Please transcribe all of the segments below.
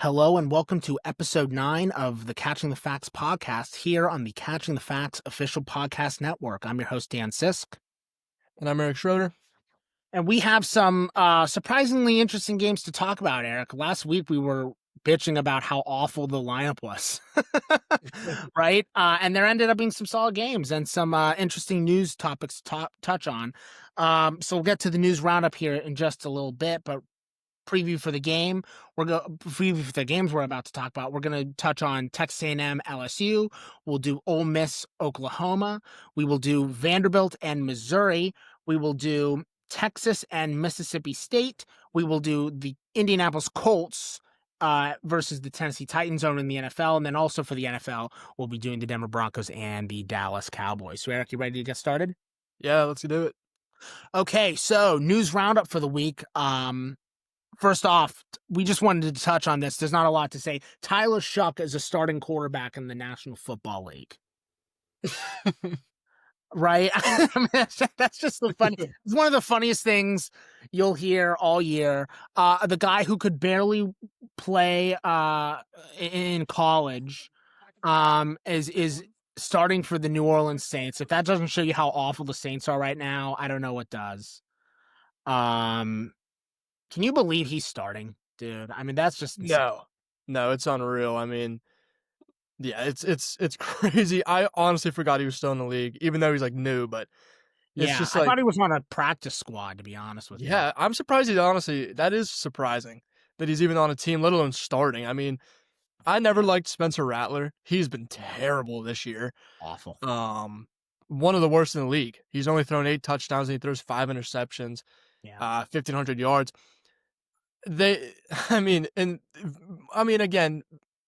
Hello and welcome to episode 9 of the Catching the Facts podcast here on the Catching the Facts official podcast network. I'm your host, Dan Sisk. And I'm Schroeder. And we have some surprisingly interesting games to talk about, Eric. Last week we were bitching about how awful the lineup was, right? And there ended up being some solid games and some interesting news topics to touch on. So we'll get to the news roundup here in just a little bit, but preview for the game. Preview for the games we're about to talk about. We're going to touch on Texas A&M, LSU. We'll do Ole Miss, Oklahoma. We will do Vanderbilt and Missouri. We will do Texas and Mississippi State. We will do the Indianapolis Colts versus the Tennessee Titans over in the NFL. And then also for the NFL, we'll be doing the Denver Broncos and the Dallas Cowboys. So Eric, you ready to get started? Yeah, let's do it. Okay, so news roundup for the week. First off, we just wanted to touch on this. There's not a lot to say. Tyler Shuck is a starting quarterback in the National Football League. Right? I mean, that's just the funny. It's one of the funniest things you'll hear all year. The guy who could barely play in college is starting for the New Orleans Saints. If that doesn't show you how awful the Saints are right now, I don't know what does. Can you believe he's starting, dude? I mean, that's just insane. No, it's unreal. I mean, yeah, it's crazy. I honestly forgot he was still in the league, even though he's like new. But it's just I like, thought he was on a practice squad, to be honest with you. yeah, I'm surprised. That is surprising that he's even on a team, let alone starting. I mean, I never liked Spencer Rattler. He's been terrible this year. Awful. One of the worst in the league. He's only thrown 8 touchdowns and he throws 5 interceptions. Yeah. 1,500 yards. Again,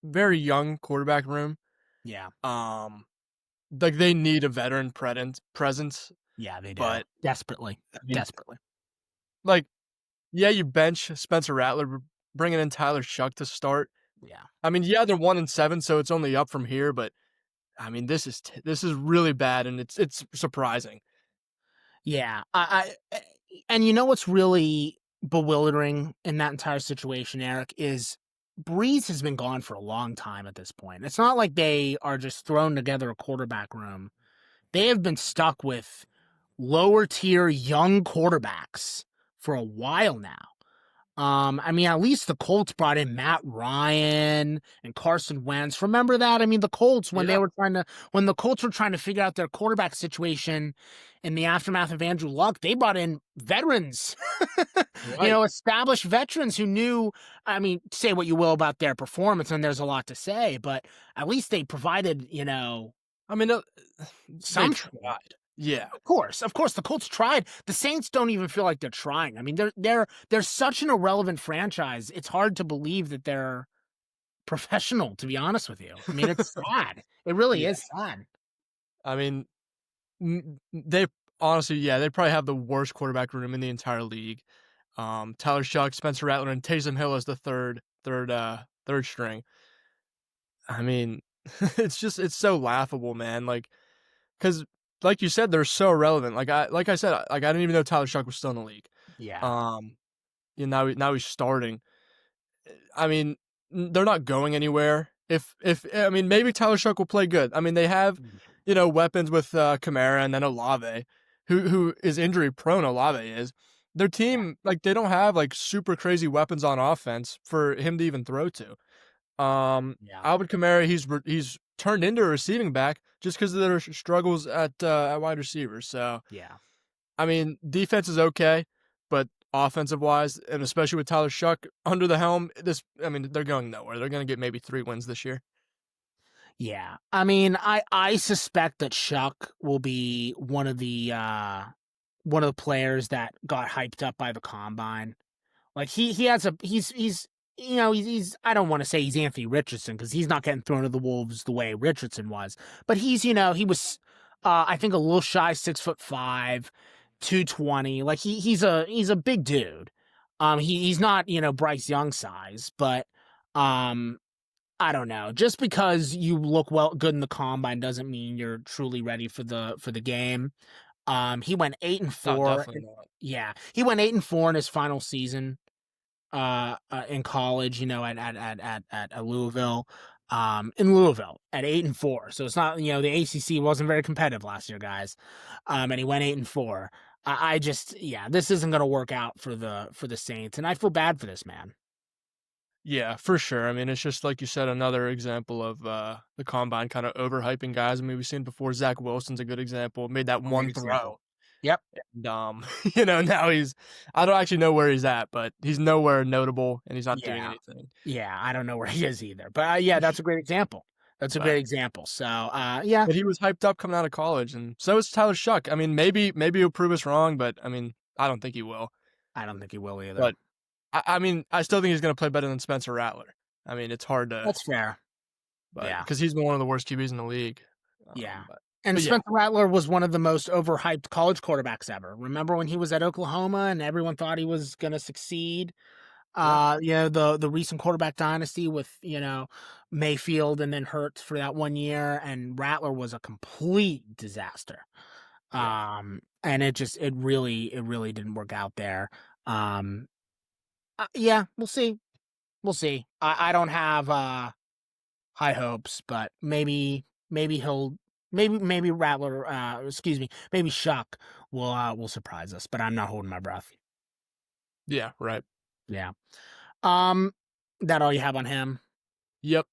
very young quarterback room. Yeah. Like they need a veteran presence. Yeah, they do. But desperately. Desperately. Like, yeah, you bench Spencer Rattler, bringing in Tyler Shuck to start. Yeah. I mean, yeah, they're 1-7, so it's only up from here. But I mean, this is really bad, and it's surprising. Yeah. And you know what's really bewildering in that entire situation, Eric, is Breeze has been gone for a long time at this point. It's not like they are just thrown together a quarterback room. They have been stuck with lower tier young quarterbacks for a while now. I mean, at least the Colts brought in Matt Ryan and Carson Wentz. Remember that? I mean, the Colts, when the Colts were trying to figure out their quarterback situation in the aftermath of Andrew Luck, they brought in veterans, Right. Established veterans who knew, I mean, say what you will about their performance, and there's a lot to say, but at least they provided, I mean, some they tried. Yeah. Of course, the Colts tried. The Saints don't even feel like they're trying. I mean, they're such an irrelevant franchise. It's hard to believe that they're professional, to be honest with you. I mean, it's sad. It really Yeah. is sad. I mean, they honestly, yeah, they probably have the worst quarterback room in the entire league. Tyler Shuck, Spencer Rattler, and Taysom Hill as the third string. I mean, it's so laughable, man. Like, because like you said, they're so irrelevant. Like I said, I didn't even know Tyler Shuck was still in the league. Yeah. Now he's starting. I mean, they're not going anywhere. If I mean, maybe Tyler Shuck will play good. I mean, they have weapons with Kamara and then Olave, who is injury prone. Olave is. Their team, like, they don't have like super crazy weapons on offense for him to even throw to. Alvin Kamara, he's turned into a receiving back just because of their struggles at wide receiver. So Yeah. I mean, defense is okay, but offensive wise, and especially with Tyler Shuck under the helm, they're going nowhere. They're going to get maybe 3 wins this year. Yeah. I mean, I suspect that Shuck will be one of the players that got hyped up by the combine. Like he's I don't want to say he's Anthony Richardson because he's not getting thrown to the wolves the way Richardson was, but he was I think a little shy 6'5", 220. Like he's a big dude. He's not Bryce Young size, but I don't know. Just because you look good in the combine doesn't mean you're truly ready for the game. He went 8-4. Definitely not. Yeah, he went 8-4 in his final season. in college, you know, at Louisville, in Louisville at 8-4. So it's not, you know, the ACC wasn't very competitive last year, guys. And he went 8-4. I just, yeah, this isn't going to work out for the Saints, and I feel bad for this man. Yeah, for sure. I mean, it's just like you said, another example of the combine kind of overhyping guys. I mean, we've seen before. Zach Wilson's a good example. Made that Great one example. throw. Yep. And, now I don't actually know where he's at, but he's nowhere notable and he's not doing Yeah. anything. Yeah. I don't know where he is either, but yeah, that's a great example. That's a great But example. So, yeah, but he was hyped up coming out of college, and so is Tyler Shuck. I mean, maybe he'll prove us wrong, but I mean, I don't think he will. I don't think he will either. But I mean, I still think he's going to play better than Spencer Rattler. I mean, it's hard to, That's fair. but Yeah. because he's been one of the worst QBs in the league. Yeah. But And but yeah, Spencer Rattler was one of the most overhyped college quarterbacks ever. Remember when he was at Oklahoma and everyone thought he was going to succeed? yeah, You know, the recent quarterback dynasty with, you know, Mayfield and then Hurts for that 1 year, and Rattler was a complete disaster. yeah. And it really didn't work out there. Um, yeah, we'll see. We'll see. I don't have high hopes, but maybe he'll maybe Rattler excuse me, maybe Shuck will surprise us, but I'm not holding my breath. Yeah, right. Yeah. Um that all you have on him? Yep.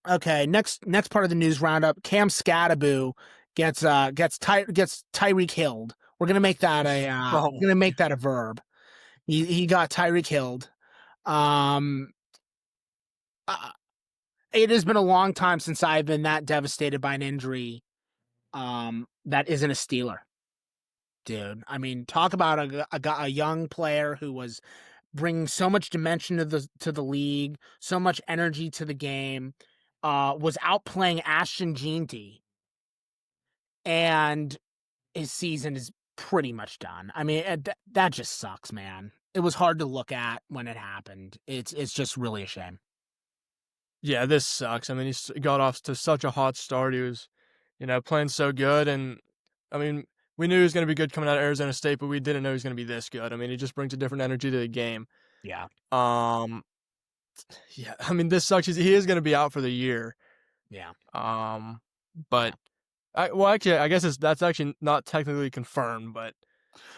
Okay, next part of the news roundup, Cam Scattaboo gets Tyreek Hill. Oh, We're gonna make that a verb. He got Tyreek Hill. Um uh, it has been a long time since I've been that devastated by an injury that isn't a Steeler, dude. I mean, talk about a young player who was bringing so much dimension to the league, so much energy to the game, was outplaying Ashton Jeanty, and his season is pretty much done. I mean, that just sucks, man. It was hard to look at when it happened. It's just really a shame. yeah. This sucks. I mean, he got off to such a hot start. He was, playing so good, and I mean, we knew he was going to be good coming out of Arizona State, but we didn't know he was going to be this good. I mean, he just brings a different energy to the game. Yeah, Um, yeah. I mean, this sucks. He is going to be out for the year. yeah, Um, yeah. but actually, I guess that's actually not technically confirmed, but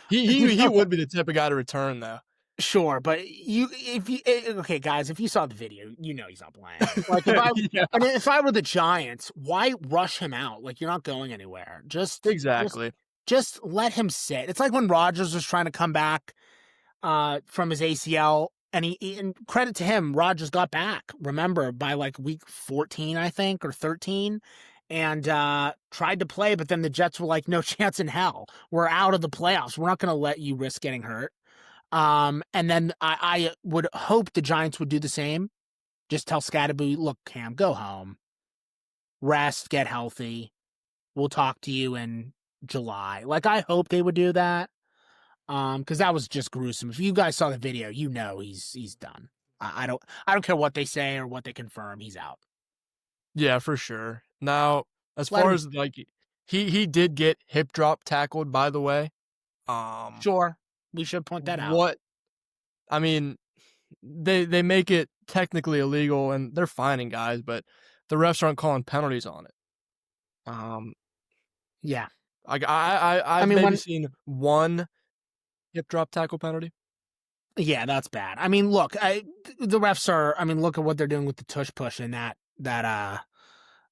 he No, would be the type of guy to return though. sure, but okay, guys, if you saw the video, you know he's not playing. Like Yeah, if I were the Giants, why rush him out? Like you're not going anywhere. Just exactly. just let him sit. It's like when Rodgers was trying to come back from his ACL, and and credit to him, Rodgers got back. Remember by like week 14, I think, or 13, and tried to play, but then the Jets were like, "No chance in hell. We're out of the playoffs. We're not going to let you risk getting hurt." And then I would hope the Giants would do the same. Just tell Scatterby, look, Cam, go home, rest, get healthy. We'll talk to you in July. Like I hope they would do that. Because that was just gruesome. If you guys saw the video, you know he's done. I don't care what they say or what they confirm. He's out. Yeah, for sure. Now, as Let far him. as like he did get hip drop tackled, by the way. Sure, we should point that out. What I mean, they make it technically illegal and they're fining guys, but the refs aren't calling penalties on it. Um, Yeah. I I've mean maybe when. seen one hip drop tackle penalty. Yeah, that's bad. I mean, look, the refs are. I mean, look at what they're doing with the tush push and that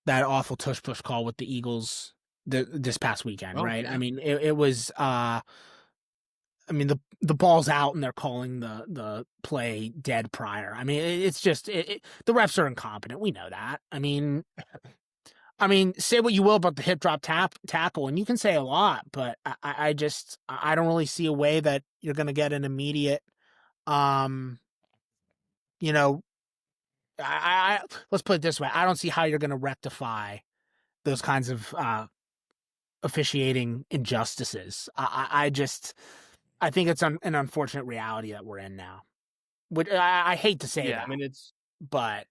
awful tush push call with the Eagles this past weekend, Oh right? I yeah. mean, it was. I mean, the ball's out and they're calling the play dead prior. I mean, it's just the refs are incompetent. We know that. I mean, say what you will about the hip drop tackle, and you can say a lot, but I just I don't really see a way that you're going to get an immediate, um, you know, let's put it this way: I don't see how you're going to rectify those kinds of officiating injustices. I just I think it's an unfortunate reality that we're in now. Which I hate to say Yeah, I that, mean but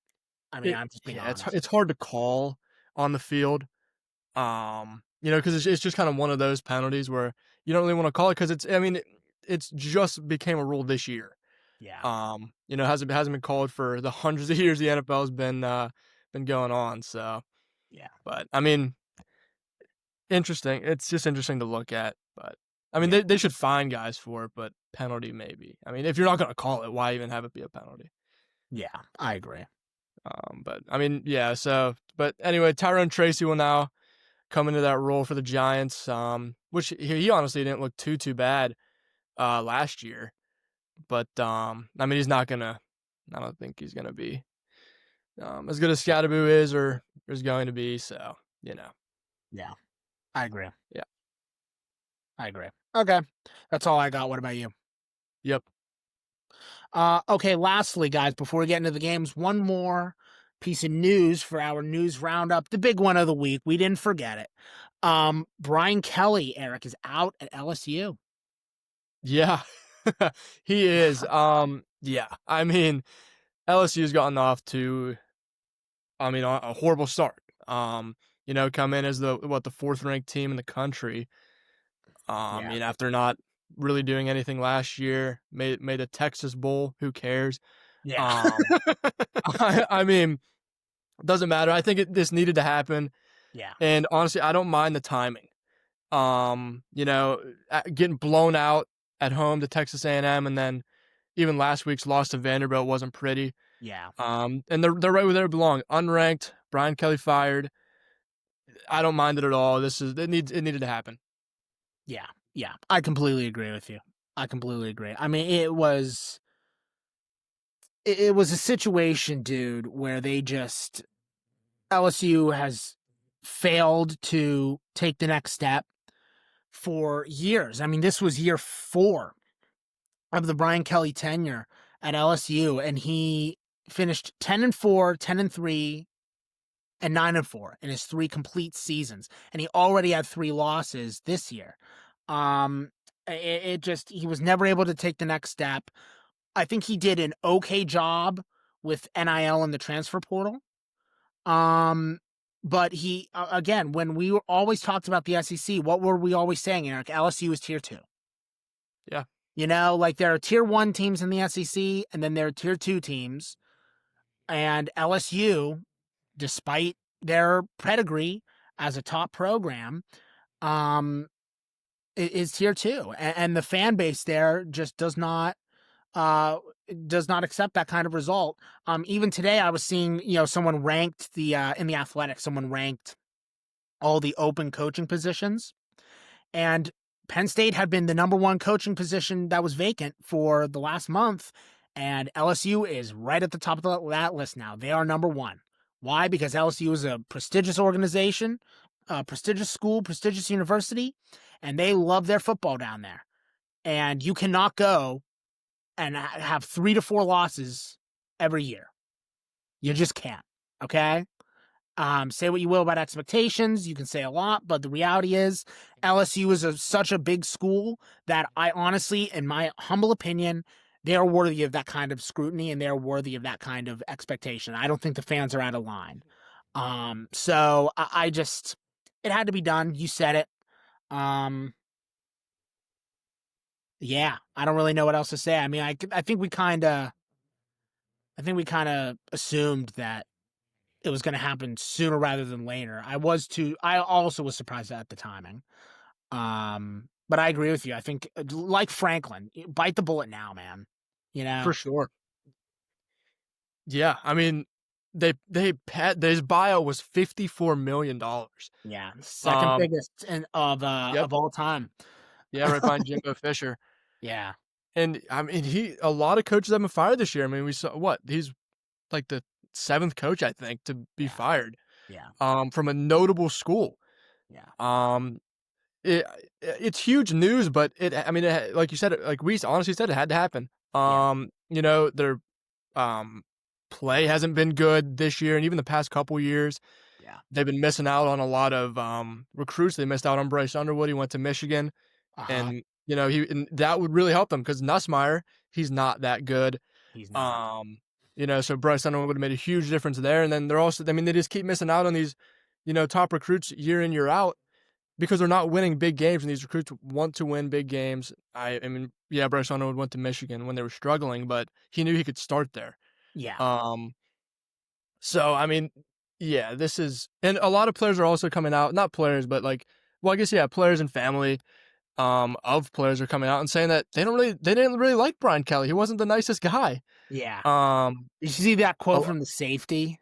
I mean I'm just being yeah, honest. it's hard to call on the field. Because it's just kind of one of those penalties where you don't really want to call it because it's I mean it's just became a rule this year. Yeah. Hasn't been called for the hundreds of years the NFL's been going on. So, Yeah. but I mean, interesting. It's just interesting to look at. But I mean, Yeah. they should fine guys for it, but penalty maybe. I mean, if you're not gonna call it, why even have it be a penalty? Yeah. I agree. But I mean, yeah. So, but anyway, Tyrone Tracy will now come into that role for the Giants. Which he honestly didn't look too bad last year. But I mean, he's not gonna. I don't think he's gonna be as good as Scadaboo is or is going to be. So Yeah. I agree. yeah, I agree. Okay. That's all I got. What about you? yep, Okay, lastly, guys, before we get into the games, one more piece of news for our news roundup, the big one of the week. We didn't forget it. Brian Kelly, Eric, is out at LSU. yeah, he is. Yeah, I mean, LSU's gotten off to, I mean, a horrible start. Come in as the fourth ranked team in the country. Yeah. After not really doing anything last year, made a Texas Bowl. Who cares? Yeah. Um, I mean, doesn't matter. I think this needed to happen, Yeah. and honestly, I don't mind the timing. Getting blown out at home to Texas A&M, and then even last week's loss to Vanderbilt wasn't pretty. Yeah. And they're right where they belong. Unranked, Brian Kelly fired. I don't mind it at all. It needed to happen. Yeah. Yeah. I completely agree with you. I completely agree. I mean, it was a situation, dude, where they just LSU has failed to take the next step for years. I mean, this was year 4 of the Brian Kelly tenure at LSU, and he finished 10-4, 10-3, and 9-4 in his 3 complete seasons, and he already had 3 losses this year. It just he was never able to take the next step. I think he did an okay job with NIL and the transfer portal. Um, but he again, when we were always talked about the SEC, what were we always saying, Eric? LSU is tier 2. Yeah, Like there are tier 1 teams in the SEC, and then there are tier 2 teams. And LSU, despite their pedigree as a top program, um, is tier 2, and the fan base there just does not accept that kind of result. Even today, I was seeing someone ranked the in the Athletic, someone ranked all the open coaching positions, and Penn State had been the number 1 coaching position that was vacant for the last month, and LSU is right at the top of that list now. They are number 1. Why? Because LSU is a prestigious organization, a prestigious school, prestigious university, and they love their football down there. And you cannot go and have 3 to 4 losses every year. You just can't. Okay. Say what you will about expectations. You can say a lot, but the reality is LSU is such a big school that I honestly, in my humble opinion, they are worthy of that kind of scrutiny and they're worthy of that kind of expectation. I don't think the fans are out of line. So I just, it had to be done. You said it. Um, yeah, I don't really know what else to say. I mean, I think we kind of, assumed that it was going to happen sooner rather than later. I also was surprised at the timing. But I agree with you. I think, like Franklin, bite the bullet now, man. You for know? sure. Yeah, I mean, his buyout was $54 million. Yeah, second Um, biggest yep, of all time. yeah, right behind Jimbo Fisher. Yeah, And I mean, a lot of coaches have been fired this year. I mean, we saw he's like the 7th coach, I think, to be yeah, fired. yeah, From a notable school. yeah, Um, it it's huge news, but I mean, like you said, like we honestly said, it had to happen. yeah, Their um play hasn't been good this year, and even the past couple years, yeah. they've been missing out on a lot of recruits. They missed out on Bryce Underwood. He went to Michigan, Uh huh. and and that would really help them because Nussmeier, he's not that good. He's not. Um, so Bryce Underwood would have made a huge difference there. And then they're also, I mean, they just keep missing out on these, top recruits year in, year out. because they're not winning big games, and these recruits want to win big games. I mean, yeah, Bryce Underwood went to Michigan when they were struggling, but he knew he could start there. Yeah. Um, so I mean, yeah, this is, and a lot of players are also coming out, not players, but like, well, I guess yeah, players and family of players are coming out and saying that they didn't really like Brian Kelly. He wasn't the nicest guy. Yeah. Um, Did you see that quote oh, from the safety?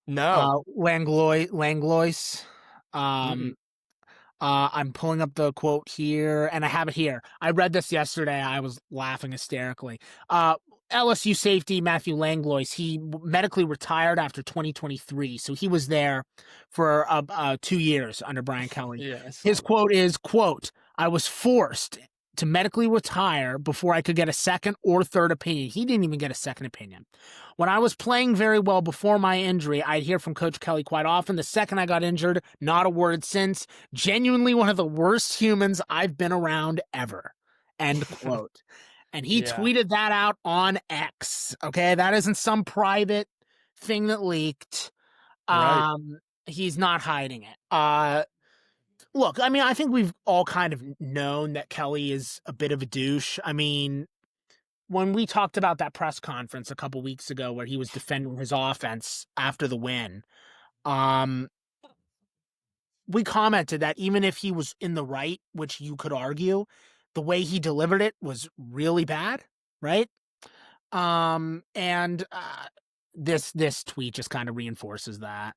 no. Langlois. Mm-mm. Um, I'm pulling up the quote here, and I have it here. I read this yesterday. I was laughing hysterically. Uh, LSU safety Matthew Langlois, he medically retired after 2023, so he was there for 2 years under Brian Kelly. Yeah, I saw His that. quote is, quote, "I was forced to medically retire before I could get a second or third opinion." He didn't even get a second opinion. "When I was playing very well before my injury, I'd hear from Coach Kelly quite often. The second I got injured, not a word since. Genuinely one of the worst humans I've been around ever." End quote. And he Yeah, tweeted that out on X. Okay, that isn't some private thing that leaked. right. He's not hiding it. Look, I mean, I think we've all kind of known that Kelly is a bit of a douche. I mean, when we talked about that press conference a couple weeks ago where he was defending his offense after the win, um, we commented that even if he was in the right, which you could argue, the way he delivered it was really bad, right? And this tweet just kind of reinforces that.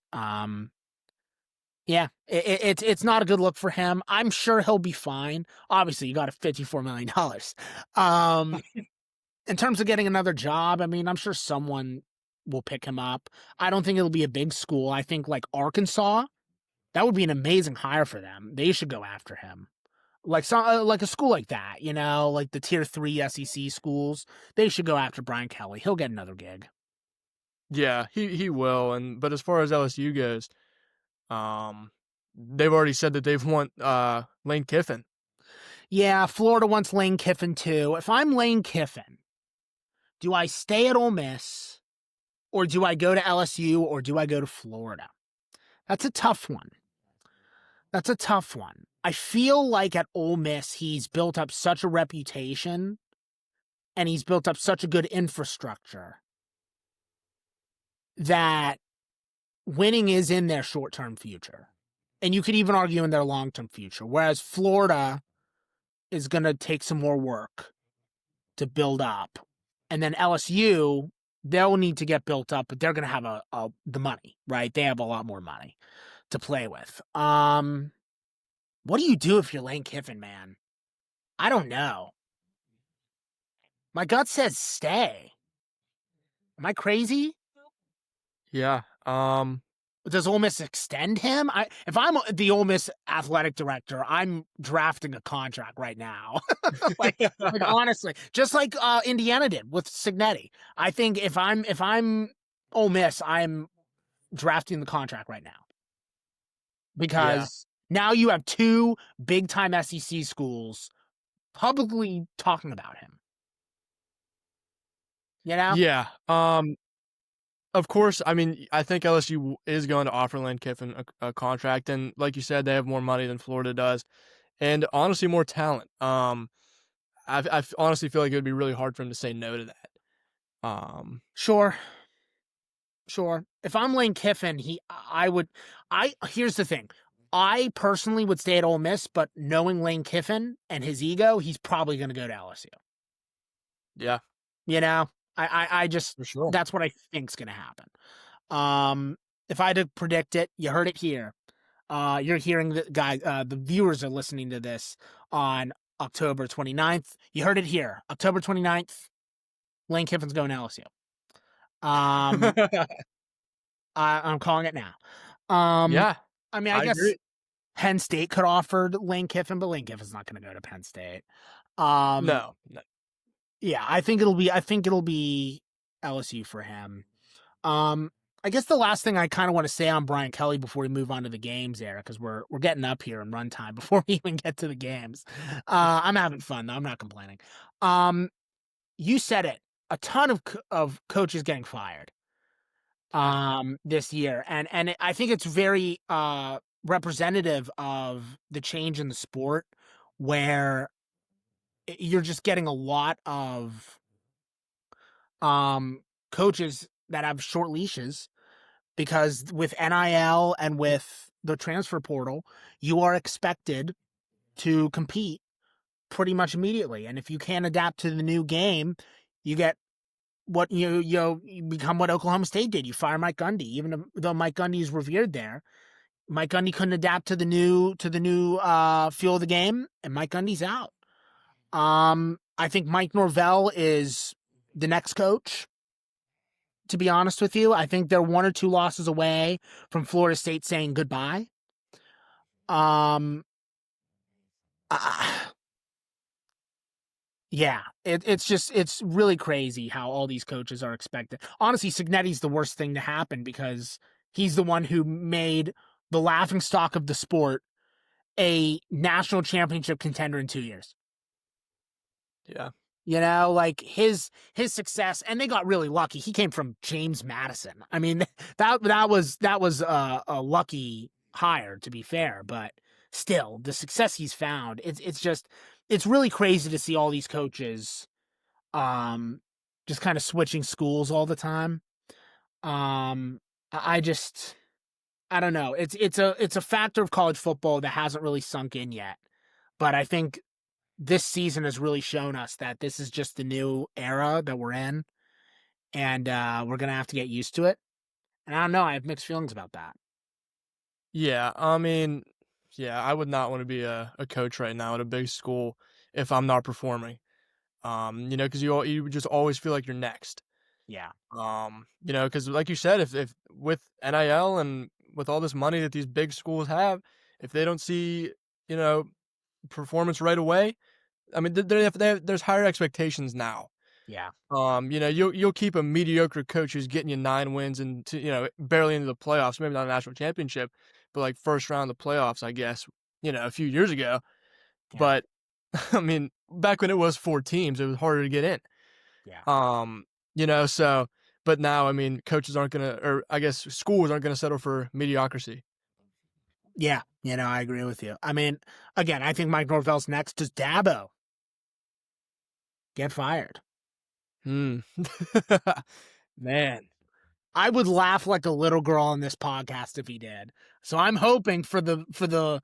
Yeah, it's not a good look for him. I'm sure he'll be fine. Obviously, you got a $54 million. Um, in terms of getting another job, I mean, I'm sure someone will pick him up. I don't think it'll be a big school. I think like Arkansas, that would be an amazing hire for them. They should go after him. Like like a school like that, like the tier 3 SEC schools, they should go after Brian Kelly. He'll get another gig. Yeah, he will. And but as far as LSU goes, they've already said that they've want Lane Kiffin. Yeah, Florida wants Lane Kiffin too. If I'm Lane Kiffin, do I stay at Ole Miss or do I go to LSU or do I go to Florida? That's a tough one. That's a tough one. I feel like at Ole Miss, he's built up such a reputation and he's built up such a good infrastructure that winning is in their short-term future. And you could even argue in their long-term future. Whereas Florida is going to take some more work to build up. And then LSU, they'll need to get built up, but they're going to have the money, right? They have a lot more money to play with. What do you do if you're Lane Kiffin, man? I don't know. My gut says stay. Am I crazy? Yeah. Does Ole Miss extend him? If I'm the Ole Miss athletic director, I'm drafting a contract right now. like honestly, just like Indiana did with Signetti. I think if I'm Ole Miss, I'm drafting the contract right now Yeah. because now you have two big time SEC schools publicly talking about him. You know? Yeah. Of course, I mean, I think LSU is going to offer Lane Kiffin a contract, and like you said, they have more money than Florida does, and honestly, more talent. I honestly feel like it would be really hard for him to say no to that. Sure. If I'm Lane Kiffin, here's the thing. I personally would stay at Ole Miss, but knowing Lane Kiffin and his ego, he's probably going to go to LSU. Yeah, You know, I just, for sure. that's what I think's going to happen. If I had to predict it, you heard it here. You're hearing the viewers are listening to this on October 29th. You heard it here. October 29th, Lane Kiffin's going to LSU. I'm calling it now. Yeah, I mean, I I guess agree. Penn State could offer Lane Kiffin, but Lane Kiffin's not going to go to Penn State. Um, No, no. yeah, I think it'll be LSU for him. I guess the last thing I kind of want to say on Brian Kelly before we move on to the games, Eric, because we're getting up here in runtime before we even get to the games. I'm having fun though. I'm not complaining. You said it. A ton of coaches getting fired Yeah. this year, and I think it's very representative of the change in the sport where you're just getting a lot of coaches that have short leashes because with NIL and with the transfer portal, you are expected to compete pretty much immediately. And if you can't adapt to the new game, you get what you become what Oklahoma State did. You fire Mike Gundy, even though Mike Gundy is revered there. Mike Gundy couldn't adapt to the new feel of the game, and Mike Gundy's out. I think Mike Norvell is the next coach. To be honest with you, I think they're 1 or 2 losses away from Florida State saying goodbye. Um, yeah, it's really crazy how all these coaches are expected. Honestly, Signetti's the worst thing to happen because he's the one who made the laughingstock of the sport a national championship contender in 2 years. Yeah. You know, like his success, and they got really lucky. He came from James Madison. I mean, that was a lucky hire, to be fair, but still, the success he's found, it's really crazy to see all these coaches, just kind of switching schools all the time. I just, I don't know. It's a factor of college football that hasn't really sunk in yet, but I think this season has really shown us that this is just the new era that we're in, and we're gonna have to get used to it. And I don't know, I have mixed feelings about that. Yeah, I mean, yeah, I would not want to be a coach right now at a big school if I'm not performing. Because you just always feel like you're next. Yeah, Because like you said, if with NIL and with all this money that these big schools have, if they don't see, you know, performance right away, I mean, there's higher expectations now. yeah, You'll keep a mediocre coach who's getting you 9 wins and barely into the playoffs, maybe not a national championship, but like first round of the playoffs, I guess, a few years ago. yeah, But I mean, back when it was 4 teams, it was harder to get in. yeah, So but now, I mean, coaches aren't gonna, or I guess schools aren't gonna settle for mediocrity. yeah. I agree with you. I mean, again, I think Mike Norvell's next. Does Dabo get fired? Hmm. Man. I would laugh like a little girl on this podcast if he did. So I'm hoping for the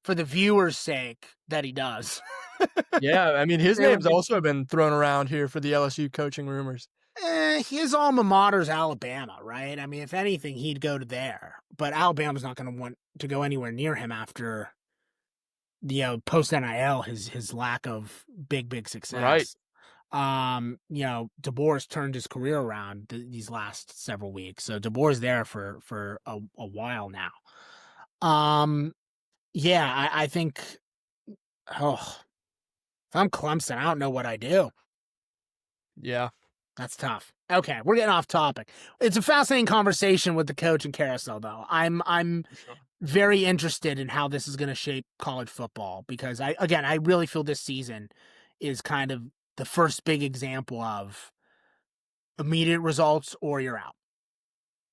viewers' sake that he does. Yeah, I mean, his They would name's be also been thrown around here for the LSU coaching rumors. his alma mater's Alabama, right? I mean, if anything, he'd go to there. But Alabama's not going to want to go anywhere near him after post NIL, his lack of big Right. success. DeBoer's turned his career around these last several weeks, so DeBoer's there for a while now. Yeah, I think. Oh, if I'm Clemson, I don't know what I do. Yeah. That's tough. Okay, we're getting off topic. It's a fascinating conversation with the coach and carousel, though. I'm For sure. very interested in how this is going to shape college football because I really feel this season is kind of the first big example of immediate results or you're out.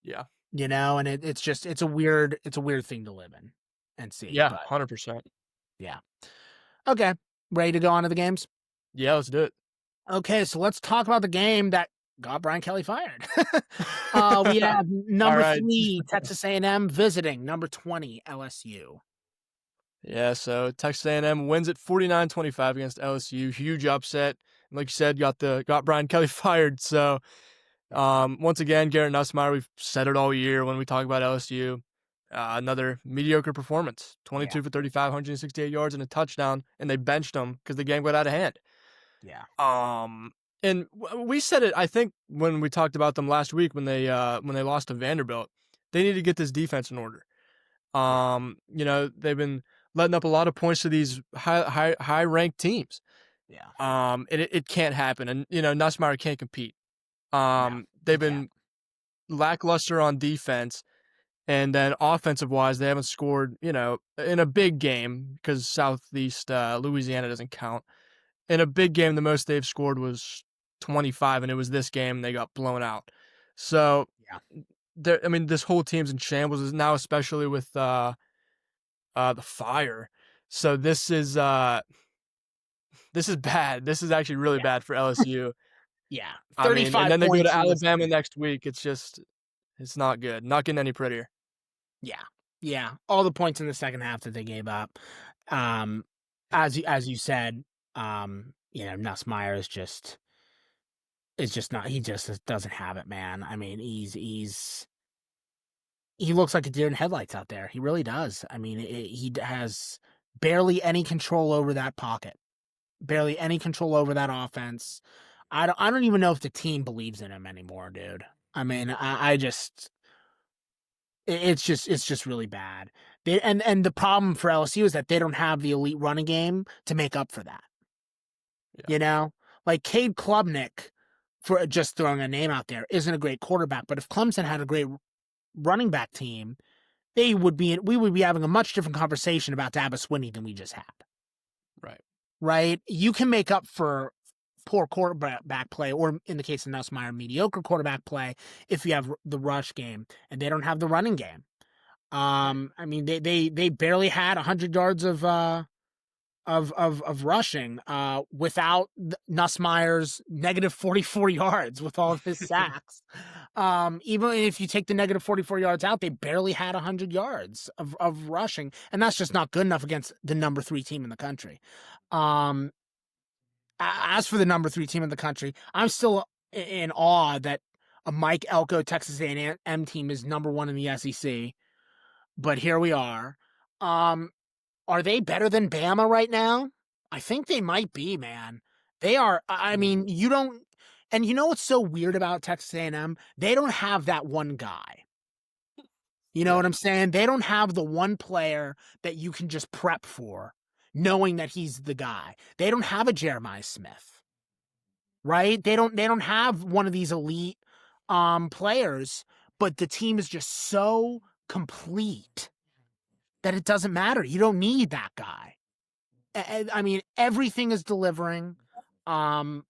Yeah. And it's a weird thing to live in and see. Yeah, But 100%. yeah, okay, ready to go on to the games. Yeah, let's do it. Okay, so let's talk about the game that got Brian Kelly fired. We have All number right. 3 Texas A&M visiting number 20 LSU. Yeah, so Texas A&M wins it 49-25 against LSU. Huge upset. And like you said, got Brian Kelly fired. So, once again, Garrett Nussmeier, we've said it all year when we talk about LSU. Another mediocre performance. Yeah, 22 for 35, 168 yards and a touchdown, and they benched him because the game got out of hand. yeah, And we said it, I think, when we talked about them last week when they lost to Vanderbilt. They need to get this defense in order. yeah, They've been letting up a lot of points to these high ranked teams. yeah. It can't happen, and Nussmeier can't compete. No, They've he can't. been lackluster on defense, and then offensive wise, they haven't scored. In a big game because Southeast Louisiana doesn't count. In a big game, the most they've scored was 25, and it was this game, and they got blown out. So, Yeah, this whole team's in shambles now, especially with the Fire. So this is bad. This is actually really Yeah, bad for LSU. yeah. I mean, and 35 then they go to points in this. Alabama next week. It's not good. Not getting any prettier. Yeah, yeah. All the points in the second half that they gave up. Um, as you said, Nussmeier is just not. He just doesn't have it, man. I mean, he looks like a deer in headlights out there. He really does. I mean, he has barely any control over that pocket, barely any control over that offense. I don't even know if the team believes in him anymore, dude. I mean, I just it's just really bad. And the problem for LSU is that they don't have the elite running game to make up for that. Yeah, You know, like Cade Klubnik, for just throwing a name out there, isn't a great quarterback. But if Clemson had a great running back team, we would be having a much different conversation about Dabba Swinney than we just had. right. Right? You can make up for poor quarterback play, or in the case of Nussmeier, mediocre quarterback play, if you have the rush game, and they don't have the running game. Right. I mean, they barely had 100 yards of rushing without Nussmeier's negative 44 yards with all of his sacks. Even if you take the negative 44 yards out, they barely had 100 yards of rushing, and that's just not good enough against the number 3 team in the country. Um, as for the number 3 team in the country, I'm still in awe that a Mike Elko Texas A&M team is number 1 in the SEC. But here we are. Are they better than Bama right now? I think they might be, man. They are. I mean, you don't. And you know what's so weird about Texas A&M? They don't have that one guy. You know Yeah. what I'm saying? They don't have the one player that you can just prep for, knowing that he's the guy. They don't have a Jeremiah Smith, right? They don't have one of these elite players, but the team is just so complete that it doesn't matter. You don't need that guy. I mean, everything is delivering. Um,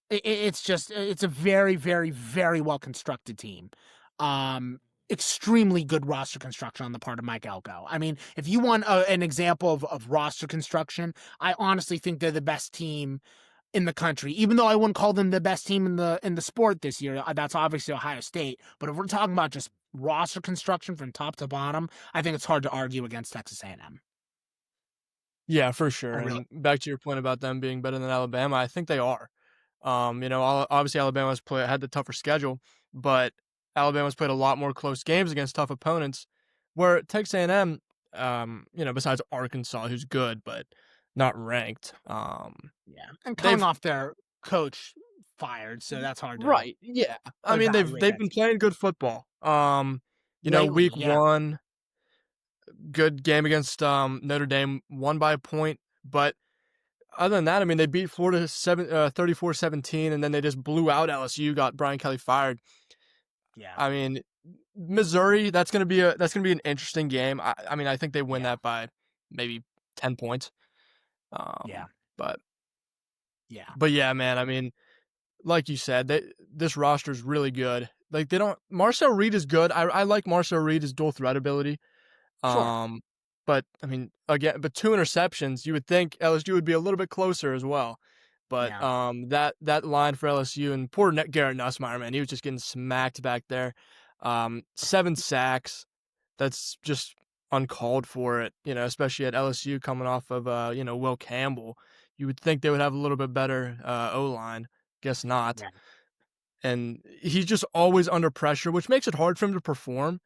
it's a very, very, very well constructed team. Um, Extremely good roster construction on the part of Mike Elko. I mean, if you want an example of roster construction, I honestly think they're the best team in the country. Even though I wouldn't call them the best team in the sport this year, that's obviously Ohio State. But if we're talking about just roster construction from top to bottom, I think it's hard to argue against Texas A&M. Yeah, for sure. I really, And back to your point about them being better than Alabama, I think they are. Obviously had the tougher schedule, but Alabama's played a lot more close games against tough opponents. Where Texas A&M, besides Arkansas, who's good but not ranked, yeah. And coming they've off their coach fired, so that's hard to right, yeah. I mean, evaluate they've that been team playing good football. lately. Week Yeah, 1, good game against Notre Dame, won by a point, but other than that, I mean, they beat Florida 34-17, and then they just blew out LSU, got Brian Kelly fired. yeah, I mean, Missouri, that's gonna be an interesting game. I mean, I think they win yeah, that by maybe 10 points. yeah, Um, but yeah. but yeah, man, I mean, like you said, this roster is really good. Like they don't Marcel Reed is good. I like Marcel Reed's dual threat ability. Sure. Um, but I mean, again, but 2 interceptions, you would think LSU would be a little bit closer as well. But Yeah, that line for LSU and poor Garrett Nussmeier, man, he was just getting smacked back there. 7 sacks. That's just uncalled for it, especially at LSU coming off of Will Campbell. You would think they would have a little bit better O-line. Guess not. yeah, And he's just always under pressure, which makes it hard for him to perform.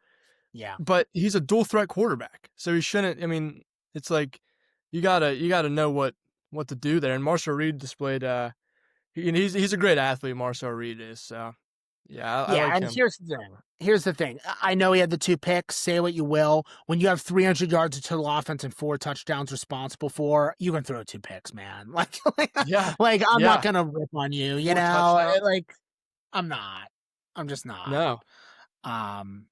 yeah, But he's a dual threat quarterback, so he shouldn't. I mean, it's like you gotta know what to do there. And Marshall Reed displayed. He's a great athlete. Marshall Reed is. So yeah, I yeah. like And him. here's the thing. Here's the thing. I know he had the 2 picks. Say what you will. When you have 300 yards of total offense and 4 touchdowns responsible for, you can throw 2 picks, man. Yeah, Like I'm not yeah. gonna rip on you. You 4 know, touchdowns. like I'm not. I'm just not. No. Um,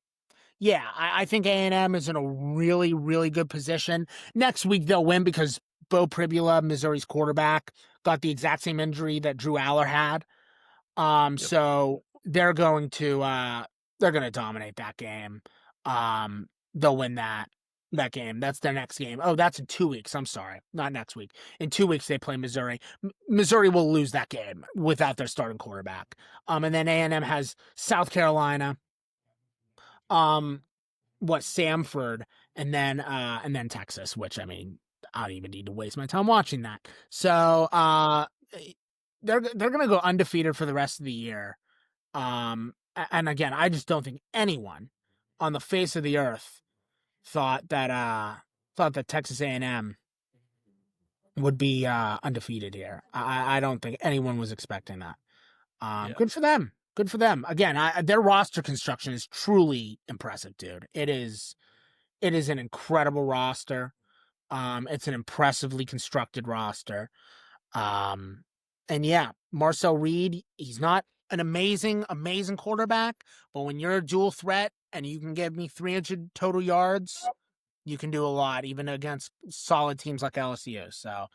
Yeah, I think A&M is in a really, really good position. Next week they'll win because Bo Pribula, Missouri's quarterback, got the exact same injury that Drew Aller had. Yep. So they're going to dominate that game. They'll win that. that game. That's their next game. Oh, that's in 2 weeks. I'm sorry. Not next week. In 2 weeks, they play Missouri. Missouri will lose that game without their starting quarterback. And then A&M has South Carolina, Samford, and then Texas, which, I mean, I don't even need to waste my time watching that. So, they're going to go undefeated for the rest of the year. And again, I just don't think anyone on the face of the earth thought that Texas A&M would be undefeated here. I don't think anyone was expecting that. Yeah. Good for them. Good for them. Again, their roster construction is truly impressive, dude. It is an incredible roster. It's an impressively constructed roster. And yeah, Marcel Reed, he's not an amazing quarterback, but when you're a dual threat and you can give me 300 total yards, you can do a lot, even against solid teams like LSU. So,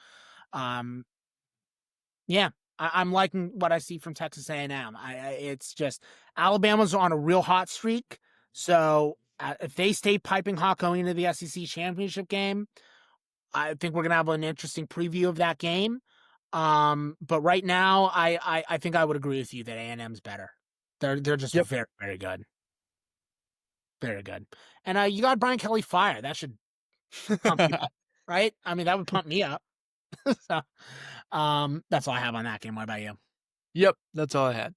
yeah, I'm liking what I see from Texas A&M. It's just Alabama's on a real hot streak. So if they stay piping hot going into the SEC championship game, I think we're gonna have an interesting preview of that game. But right now, I think I would agree with you that A&M's better. They're just Yep. very, very good. Very good. And you got Brian Kelly fired. That should pump you up, right? I mean, that would pump me up. So, that's all I have on that game. What about you? Yep, that's all I had.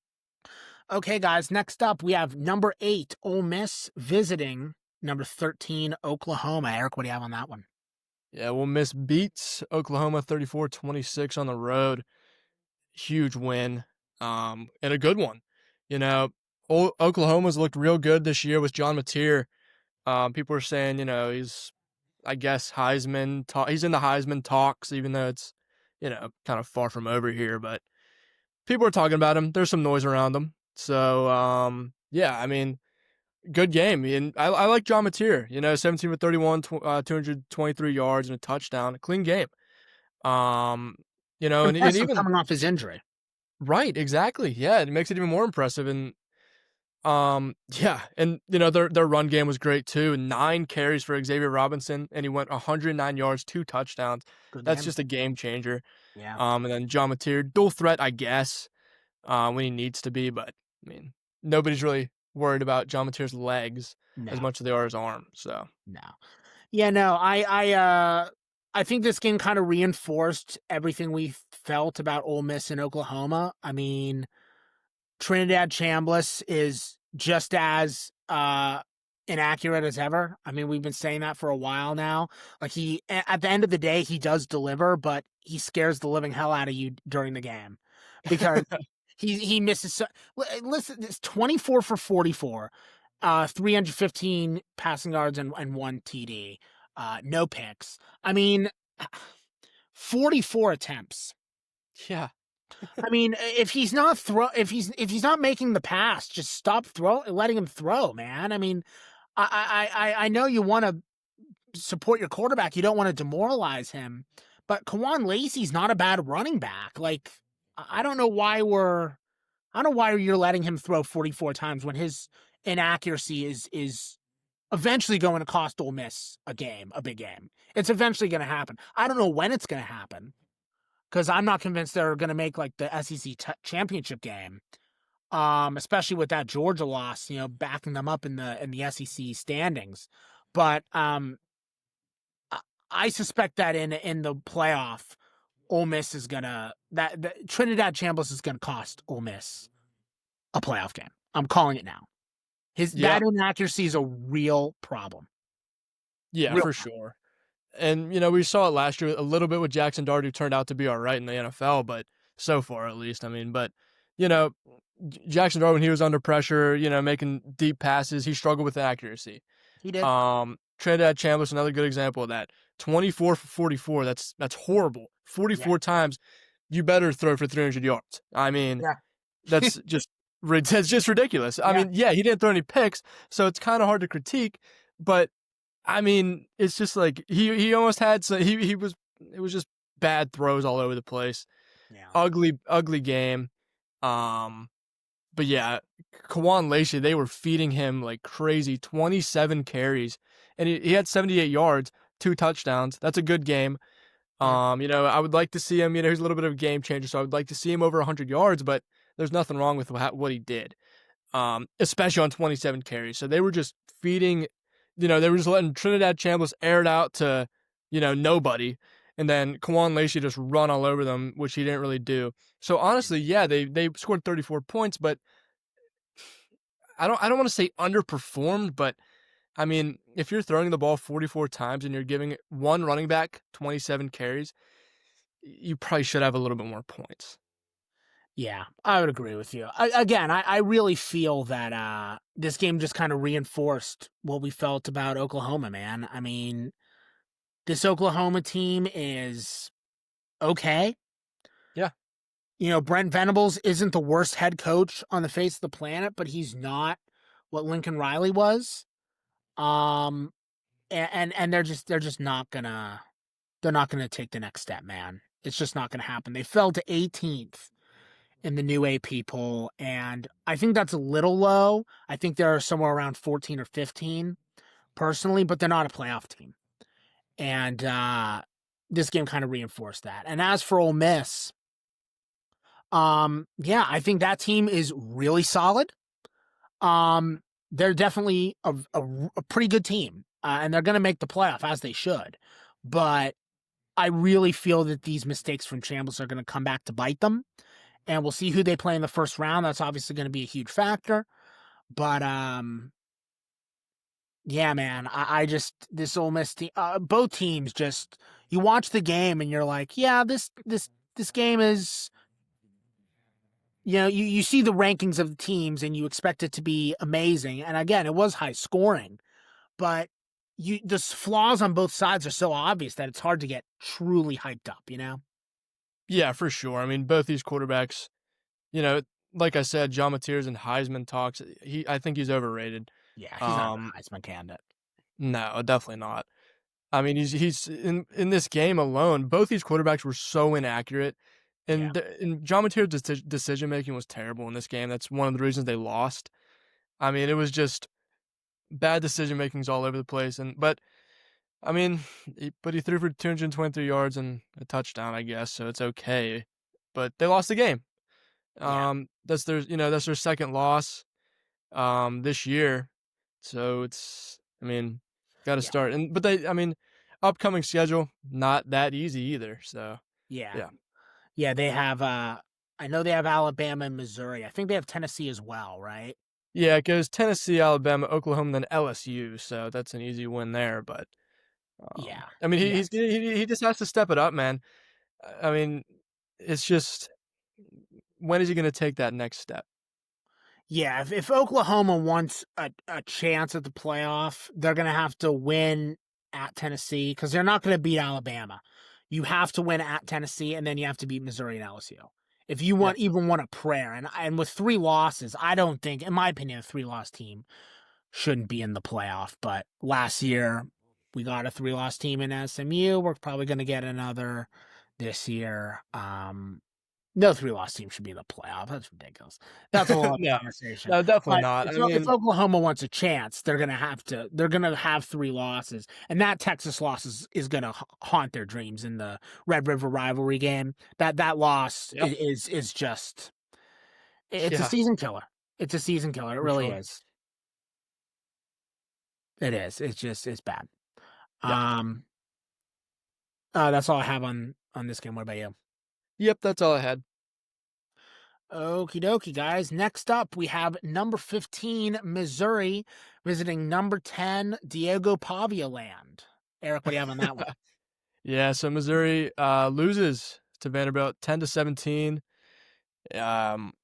Okay, guys. Next up, we have number 8 Ole Miss visiting number 13 Oklahoma. Eric, what do you have on that one? Yeah, Ole Miss beats Oklahoma 34-26 on the road. Huge win, and a good one. You know, Oklahoma's looked real good this year with John Mateer. People are saying, he's, I guess, he's in the Heisman talks, even though it's, kind of far from over here. But people are talking about him. There's some noise around him. So, yeah, I mean, good game. And I like John Mateer. 17 for 31, 223 yards and a touchdown, a clean game. And Impressive even coming off his injury. right, exactly. Yeah, it makes it even more impressive. And yeah, and their run game was great too. 9 carries for Xavier Robinson, and he went 109 yards, 2 touchdowns. Good That's game. just a game changer. Yeah. And then John Mateer, dual threat, I guess, when he needs to be. But I mean, nobody's really worried about John Mateer's legs as No. much as they are his arm. So No. Yeah, no, I think this game kind of reinforced everything we felt about Ole Miss and Oklahoma. I mean, Trinidad Chambliss is just as inaccurate as ever. I mean, we've been saying that for a while now. Like at the end of the day, he does deliver, but he scares the living hell out of you during the game because he misses. Listen, it's 24 for 44, 315 passing yards and 1 TD, no picks. I mean, 44 attempts. yeah, I mean, if he's not not making the pass, just stop letting him throw, man. I mean, I know you want to support your quarterback, you don't want to demoralize him, but Kawan Lacey's not a bad running back. Like, I don't know why you're letting him throw 44 times when his inaccuracy is eventually going to cost Ole Miss a big game. It's eventually going to happen. I don't know when it's going to happen, because I'm not convinced they're going to make like the SEC championship game, especially with that Georgia loss, backing them up in the SEC standings. But I suspect that in the playoff, Ole Miss is gonna that Trinidad Chambliss is gonna cost Ole Miss a playoff game. I'm calling it now. yeah, That inaccuracy is a real problem. yeah, Real for sure. And, we saw it last year a little bit with Jackson Dart, who turned out to be all right in the NFL, but so far at least. I mean, but, you know, Jackson Dart, when he was under pressure, making deep passes, he struggled with accuracy. He did. Trinidad Chambliss, another good example of that. 24 for 44. That's horrible. Yeah. 44 times, you better throw for 300 yards. I mean, Yeah. that's just ridiculous. I mean, yeah, he didn't throw any picks, so it's kind of hard to critique, but I mean, it's just like he almost had some, it was just bad throws all over the place. Yeah. Ugly game. but yeah, Kawan Lacey, they were feeding him like crazy, 27 carries, and he had 78 yards, 2 touchdowns. That's a good game. Yeah. I would like to see him, he's a little bit of a game changer, so I would like to see him over 100 yards, but there's nothing wrong with what he did, especially on 27 carries. So they were just feeding, they were just letting Trinidad Chambliss air it out to, nobody, and then Kawan Lacey just run all over them, which he didn't really do. So honestly, yeah, they scored 34 points, but I don't want to say underperformed, but I mean, if you're throwing the ball 44 times and you're giving one running back 27 carries, you probably should have a little bit more points. Yeah, I would agree with you. I really feel that this game just kind of reinforced what we felt about Oklahoma, man. I mean, this Oklahoma team is okay. Yeah. Brent Venables isn't the worst head coach on the face of the planet, but he's not what Lincoln Riley was. Um, and they're just not gonna take the next step, man. It's just not gonna happen. They fell to 18th in the new AP poll, and I think that's a little low. I think they're somewhere around 14 or 15 personally, but they're not a playoff team. And this game kind of reinforced that. And as for Ole Miss, yeah, I think that team is really solid. They're definitely a pretty good team, and they're going to make the playoff as they should. But I really feel that these mistakes from Chambliss are going to come back to bite them, and we'll see who they play in the first round. That's obviously going to be a huge factor. But yeah, man, I just this Ole Miss team, both teams just you watch the game and you're like, yeah, this game is. You see the rankings of the teams and you expect it to be amazing. And again, it was high scoring, but the flaws on both sides are so obvious that it's hard to get truly hyped up. Yeah, for sure. I mean, both these quarterbacks, you know, like I said, John Mateers and Heisman talks. I think he's overrated. Yeah, he's not Um, a Heisman candidate. no, definitely not. I mean, he's in this game alone. Both these quarterbacks were so inaccurate, Yeah, and John Mateers' decision making was terrible in this game. That's one of the reasons they lost. I mean, it was just bad decision makings all over the place. But I mean, he threw for 223 yards and a touchdown, I guess, so it's okay. But they lost the game. yeah, That's their second loss this year. So I mean, got to yeah, start. I mean, upcoming schedule not that easy either. So, yeah, yeah. yeah. They have. I know they have Alabama and Missouri. I think they have Tennessee as well, right? Yeah, it goes Tennessee, Alabama, Oklahoma, then LSU. So that's an easy win there, but Yeah, I mean, yeah. he just has to step it up, man. I mean, it's just when is he going to take that next step? Yeah, if Oklahoma wants a chance at the playoff, they're going to have to win at Tennessee because they're not going to beat Alabama. You have to win at Tennessee, and then you have to beat Missouri and LSU. If you Yeah. even want a prayer, and with 3 losses, I don't think, in my opinion, a 3-loss team shouldn't be in the playoff. But last year, we got a 3-loss team in SMU. We're probably going to get another this year. No 3-loss team should be in the playoff. That's ridiculous. That's a whole other No, conversation. no, definitely But not. if Oklahoma wants a chance, they're gonna have 3 losses, and that Texas loss is gonna haunt their dreams in the Red River rivalry game. That loss Yep. is just it's a Yeah, season killer. It's a season killer. It for really sure. is. It is. It's bad. Yeah. Um. That's all I have on this game. What about you? Yep, that's all I had. Okie dokie, guys. Next up, we have number 15, Missouri, visiting number 10, Diego Pavia land. Eric, what do you have on that one? Yeah, so Missouri loses to Vanderbilt 10-17. Um,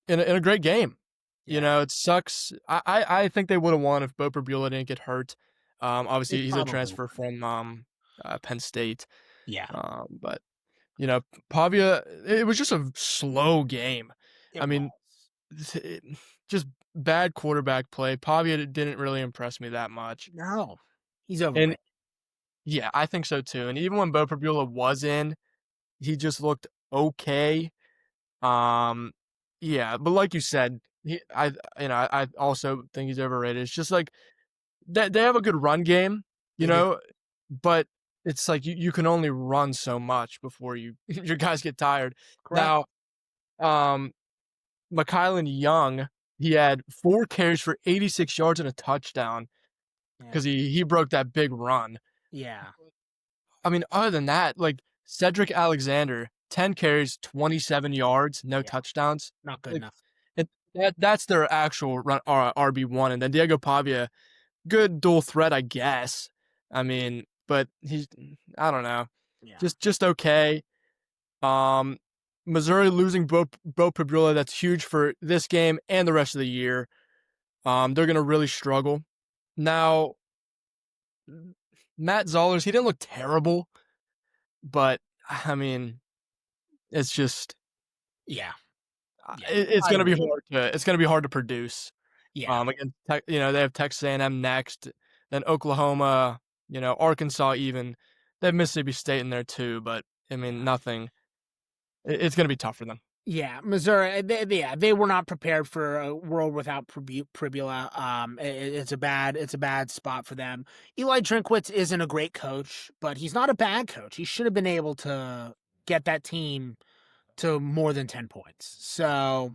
in a great game. Yeah, It sucks. I think they would have won if Bo Beulah didn't get hurt. they Obviously he's a probably transfer would. from Penn State. Yeah, But Pavia, it was just a slow game. I it was. mean, it, just bad quarterback play. Pavia didn't really impress me that much. No, he's And overrated. yeah, I think so too. And even when Bo Beulah was in, he just looked okay. Um, Yeah, but like you said, I also think he's overrated. It's just like they have a good run game, you They do. know, but it's like you can only run so much before your guys get tired. Correct. Now, um, Mykylan Young, he had 4 carries for 86 yards and a touchdown Yeah. because he broke that big run. Yeah. I mean, other than that, like Cedric Alexander, 10 carries, 27 yards, no Yeah. touchdowns. Not good Like enough. that's their actual run RB1, and then Diego Pavia, good dual threat, I guess. I mean, but he's I don't know. Yeah. Just okay. Um Missouri losing Bo Pribula, that's huge for this game and the rest of the year. They're gonna really struggle. Now, Matt Zollers, he didn't look terrible, but I mean, it's just Yeah. Yeah. it's I gonna be agree. hard to produce. Yeah. Again, they have Texas A&M next, then Oklahoma, Arkansas even. They have Mississippi State in there too, but I mean, Yeah. nothing. It's gonna be tough for them. Yeah, Missouri. They were not prepared for a world without Pribula. It's a bad spot for them. Eli Drinkwitz isn't a great coach, but he's not a bad coach. He should have been able to get that team to more than 10 points. So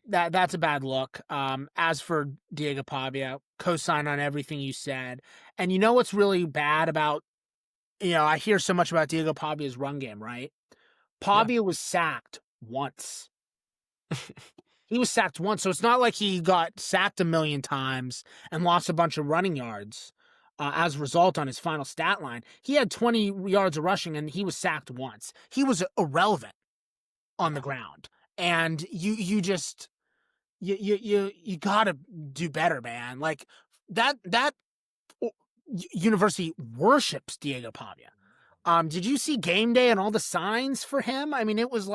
that's a bad look. As for Diego Pavia, co-sign on everything you said. And you know what's really bad about I hear so much about Diego Pavia's run game, right? Yeah. Pavia was sacked once. He was sacked once, so it's not like he got sacked a million times and lost a bunch of running yards as a result on his final stat line. He had 20 yards of rushing and he was sacked once. He was irrelevant on the Yeah. ground, and you gotta do better, man. Like that university worships Diego Pavia. Did you see game day and all the signs for him? I mean, it was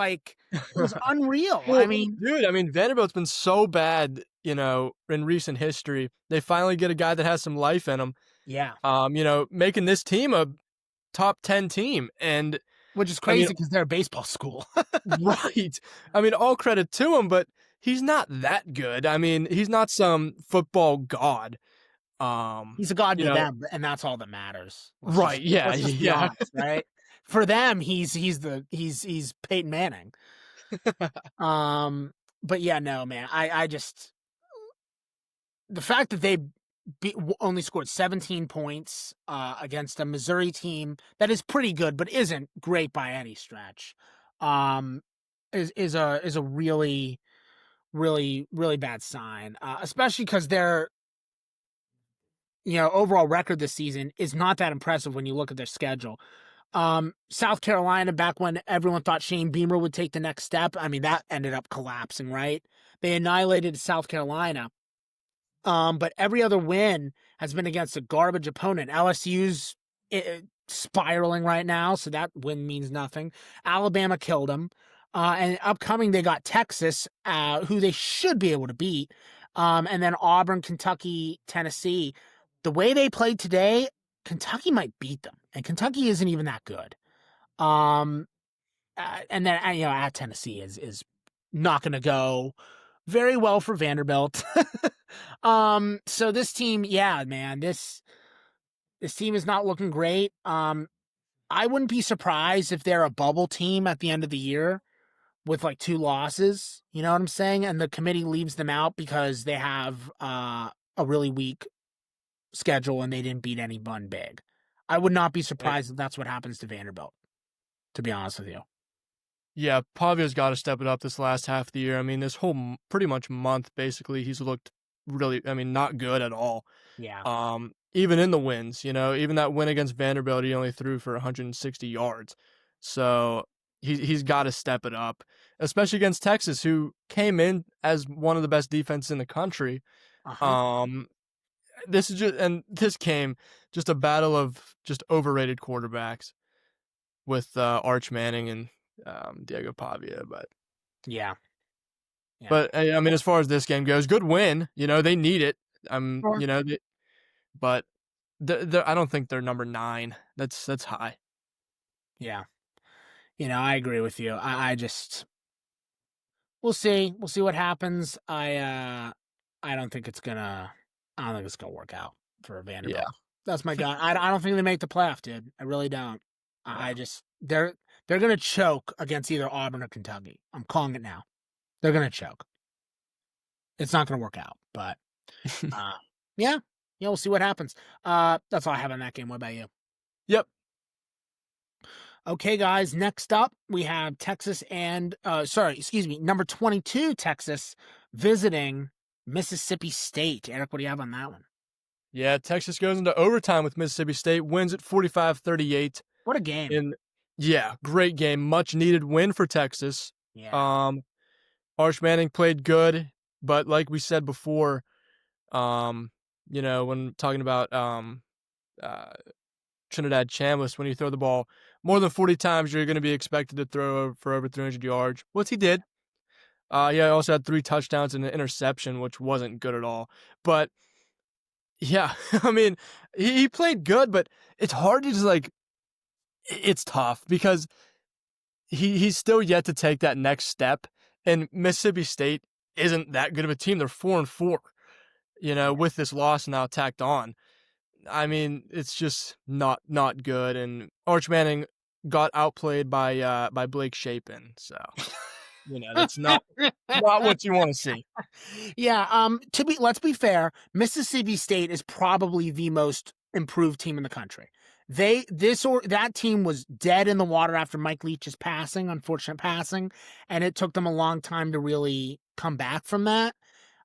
unreal. I Well, mean, dude, I mean, Vanderbilt's been so bad, in recent history. They finally get a guy that has some life in him, yeah, making this team a top 10 team. And which is I mean, crazy because they're a baseball school. right. I mean, all credit to him, but he's not that good. I mean, he's not some football god. Um, He's a god you to know, them, and that's all that matters. right. Yeah. Let's just be Yeah. honest, right? For them, he's Peyton Manning. Um, but yeah, no, man, I just the fact that they only scored 17 points against a Missouri team that is pretty good, but isn't great by any stretch, um, is a really really bad sign, especially because their overall record this season is not that impressive when you look at their schedule. South Carolina, back when everyone thought Shane Beamer would take the next step, I mean that ended up collapsing, right? They annihilated South Carolina. But every other win has been against a garbage opponent. LSU's spiraling right now, so that win means nothing. Alabama killed them. And upcoming, they got Texas, who they should be able to beat. And then Auburn, Kentucky, Tennessee. The way they played today, Kentucky might beat them, and Kentucky isn't even that good. Um, and then at Tennessee is not going to go very well for Vanderbilt. So this team, yeah, man, this team is not looking great. I wouldn't be surprised if they're a bubble team at the end of the year with like 2 losses. You know what I'm saying? And the committee leaves them out because they have a really weak schedule and they didn't beat anyone big. I would not be surprised if that's what happens to Vanderbilt, to be honest with you. Yeah, Pavia's got to step it up this last half of the year. I mean, this whole pretty much month, basically, he's looked really, I mean, not good at all. Yeah. Even in the wins, even that win against Vanderbilt, he only threw for 160 yards. So he's got to step it up, especially against Texas, who came in as one of the best defenses in the country. Uh-huh. Um, this came just a battle of just overrated quarterbacks with Arch Manning and Diego Pavia, but Yeah. Yeah. I mean, as far as this game goes, good win. They need it. Sure. But I don't think they're number 9. That's high. Yeah. I agree with you. I just we'll see. We'll see what happens. I don't think it's gonna. I don't think it's gonna work out for Yeah. Vanderbilt. That's my gut. I don't think they make the playoff, dude. I really don't. No. I just they're gonna choke against either Auburn or Kentucky. I'm calling it now. They're gonna choke. It's not gonna work out, but uh, yeah, yeah, we'll see what happens. That's all I have on that game. What about you? Yep. Okay, guys. Next up, we have Texas and number 22 Texas visiting Mississippi State. Eric, what do you have on that one? Yeah, Texas goes into overtime with Mississippi State, wins at 45-38. What a game! And yeah, great game, much needed win for Texas. Yeah, Um, Arch Manning played good, but like we said before, when talking about uh, Trinidad Chambliss, when you throw the ball more than 40 times, you're going to be expected to throw for over 300 yards, which he did. He also had 3 touchdowns and an interception, which wasn't good at all. But yeah, I mean, he played good, but it's hard to just it's tough because he's still yet to take that next step. And Mississippi State isn't that good of a team. They're 4-4, with this loss now tacked on. I mean, it's just not good. And Arch Manning got outplayed by Blake Shapen. So, that's not what you want to see. yeah. Let's be fair. Mississippi State is probably the most improved team in the country. That team was dead in the water after Mike Leach's unfortunate passing, and it took them a long time to really come back from that.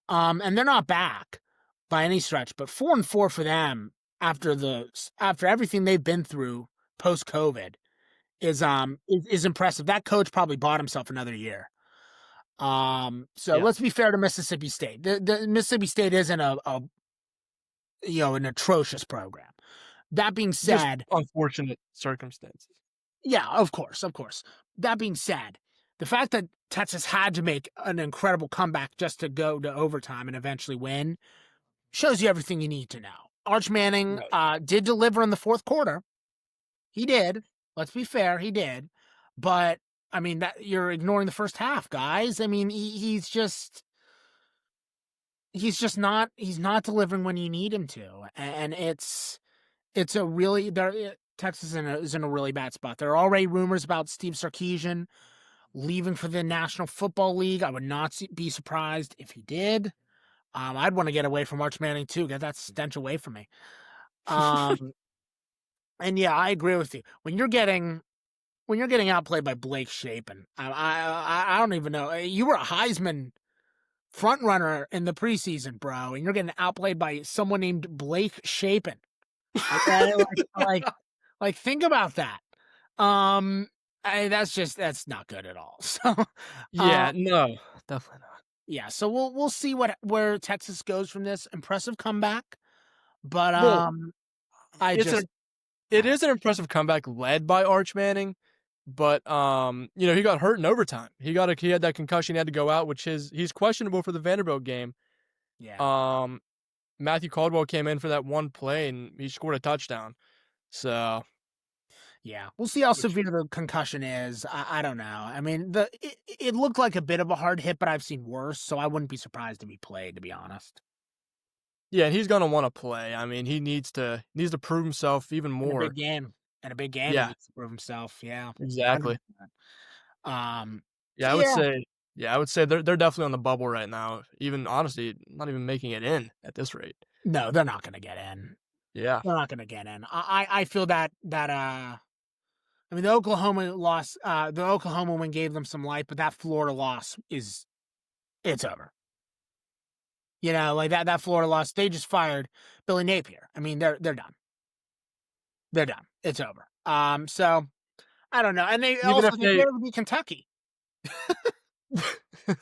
And they're not back by any stretch, but 4-4 for them after everything they've been through post COVID is impressive. That coach probably bought himself another year. So Yeah. let's be fair to Mississippi State. The Mississippi State isn't an atrocious program. That being said, Just unfortunate circumstances. yeah, of course. That being said, the fact that Texas had to make an incredible comeback just to go to overtime and eventually win shows you everything you need to know. Arch Manning did deliver in the fourth quarter. He did. Let's be fair, he did. But I mean, that you're ignoring the first half, guys. I mean, he's not delivering when you need him to, and it's a really Texas is in a really bad spot. There are already rumors about Steve Sarkisian leaving for the National Football League. I would not be surprised if he did. I'd want to get away from Arch Manning too. Get that stench away from me. And yeah, I agree with you. When you're getting outplayed by Blake Shapen, I don't even know. You were a Heisman front runner in the preseason, bro, and you're getting outplayed by someone named Blake Shapen. Okay, like think about that. That's not good at all. So Yeah, no, definitely not. yeah, so we'll see where Texas goes from this impressive comeback, but Well, it uh, is an impressive comeback led by Arch Manning, but he got hurt in overtime. He had that concussion, he had to go out, which he's questionable for the Vanderbilt game. yeah. Matthew Caldwell came in for that one play and he scored a touchdown. So Yeah, we'll see how severe the concussion is. I don't know. I mean, it looked like a bit of a hard hit, but I've seen worse, so I wouldn't be surprised if he played, to be honest. yeah, and he's gonna want to play. I mean, he needs to prove himself even more. In a big game, he Yeah, needs to prove himself. Yeah, exactly. 100%. Um, Yeah, so yeah, I would say they're definitely on the bubble right now. Even honestly, not even making it in at this rate. no, they're not going to get in. Yeah. They're not going to get in. I feel that I mean, the Oklahoma loss, the Oklahoma win gave them some light, but that Florida loss it's over. Like that Florida loss, they just fired Billy Napier. I mean, they're done. They're done. It's over. So I don't know. And they Even also if they failed to beat Kentucky.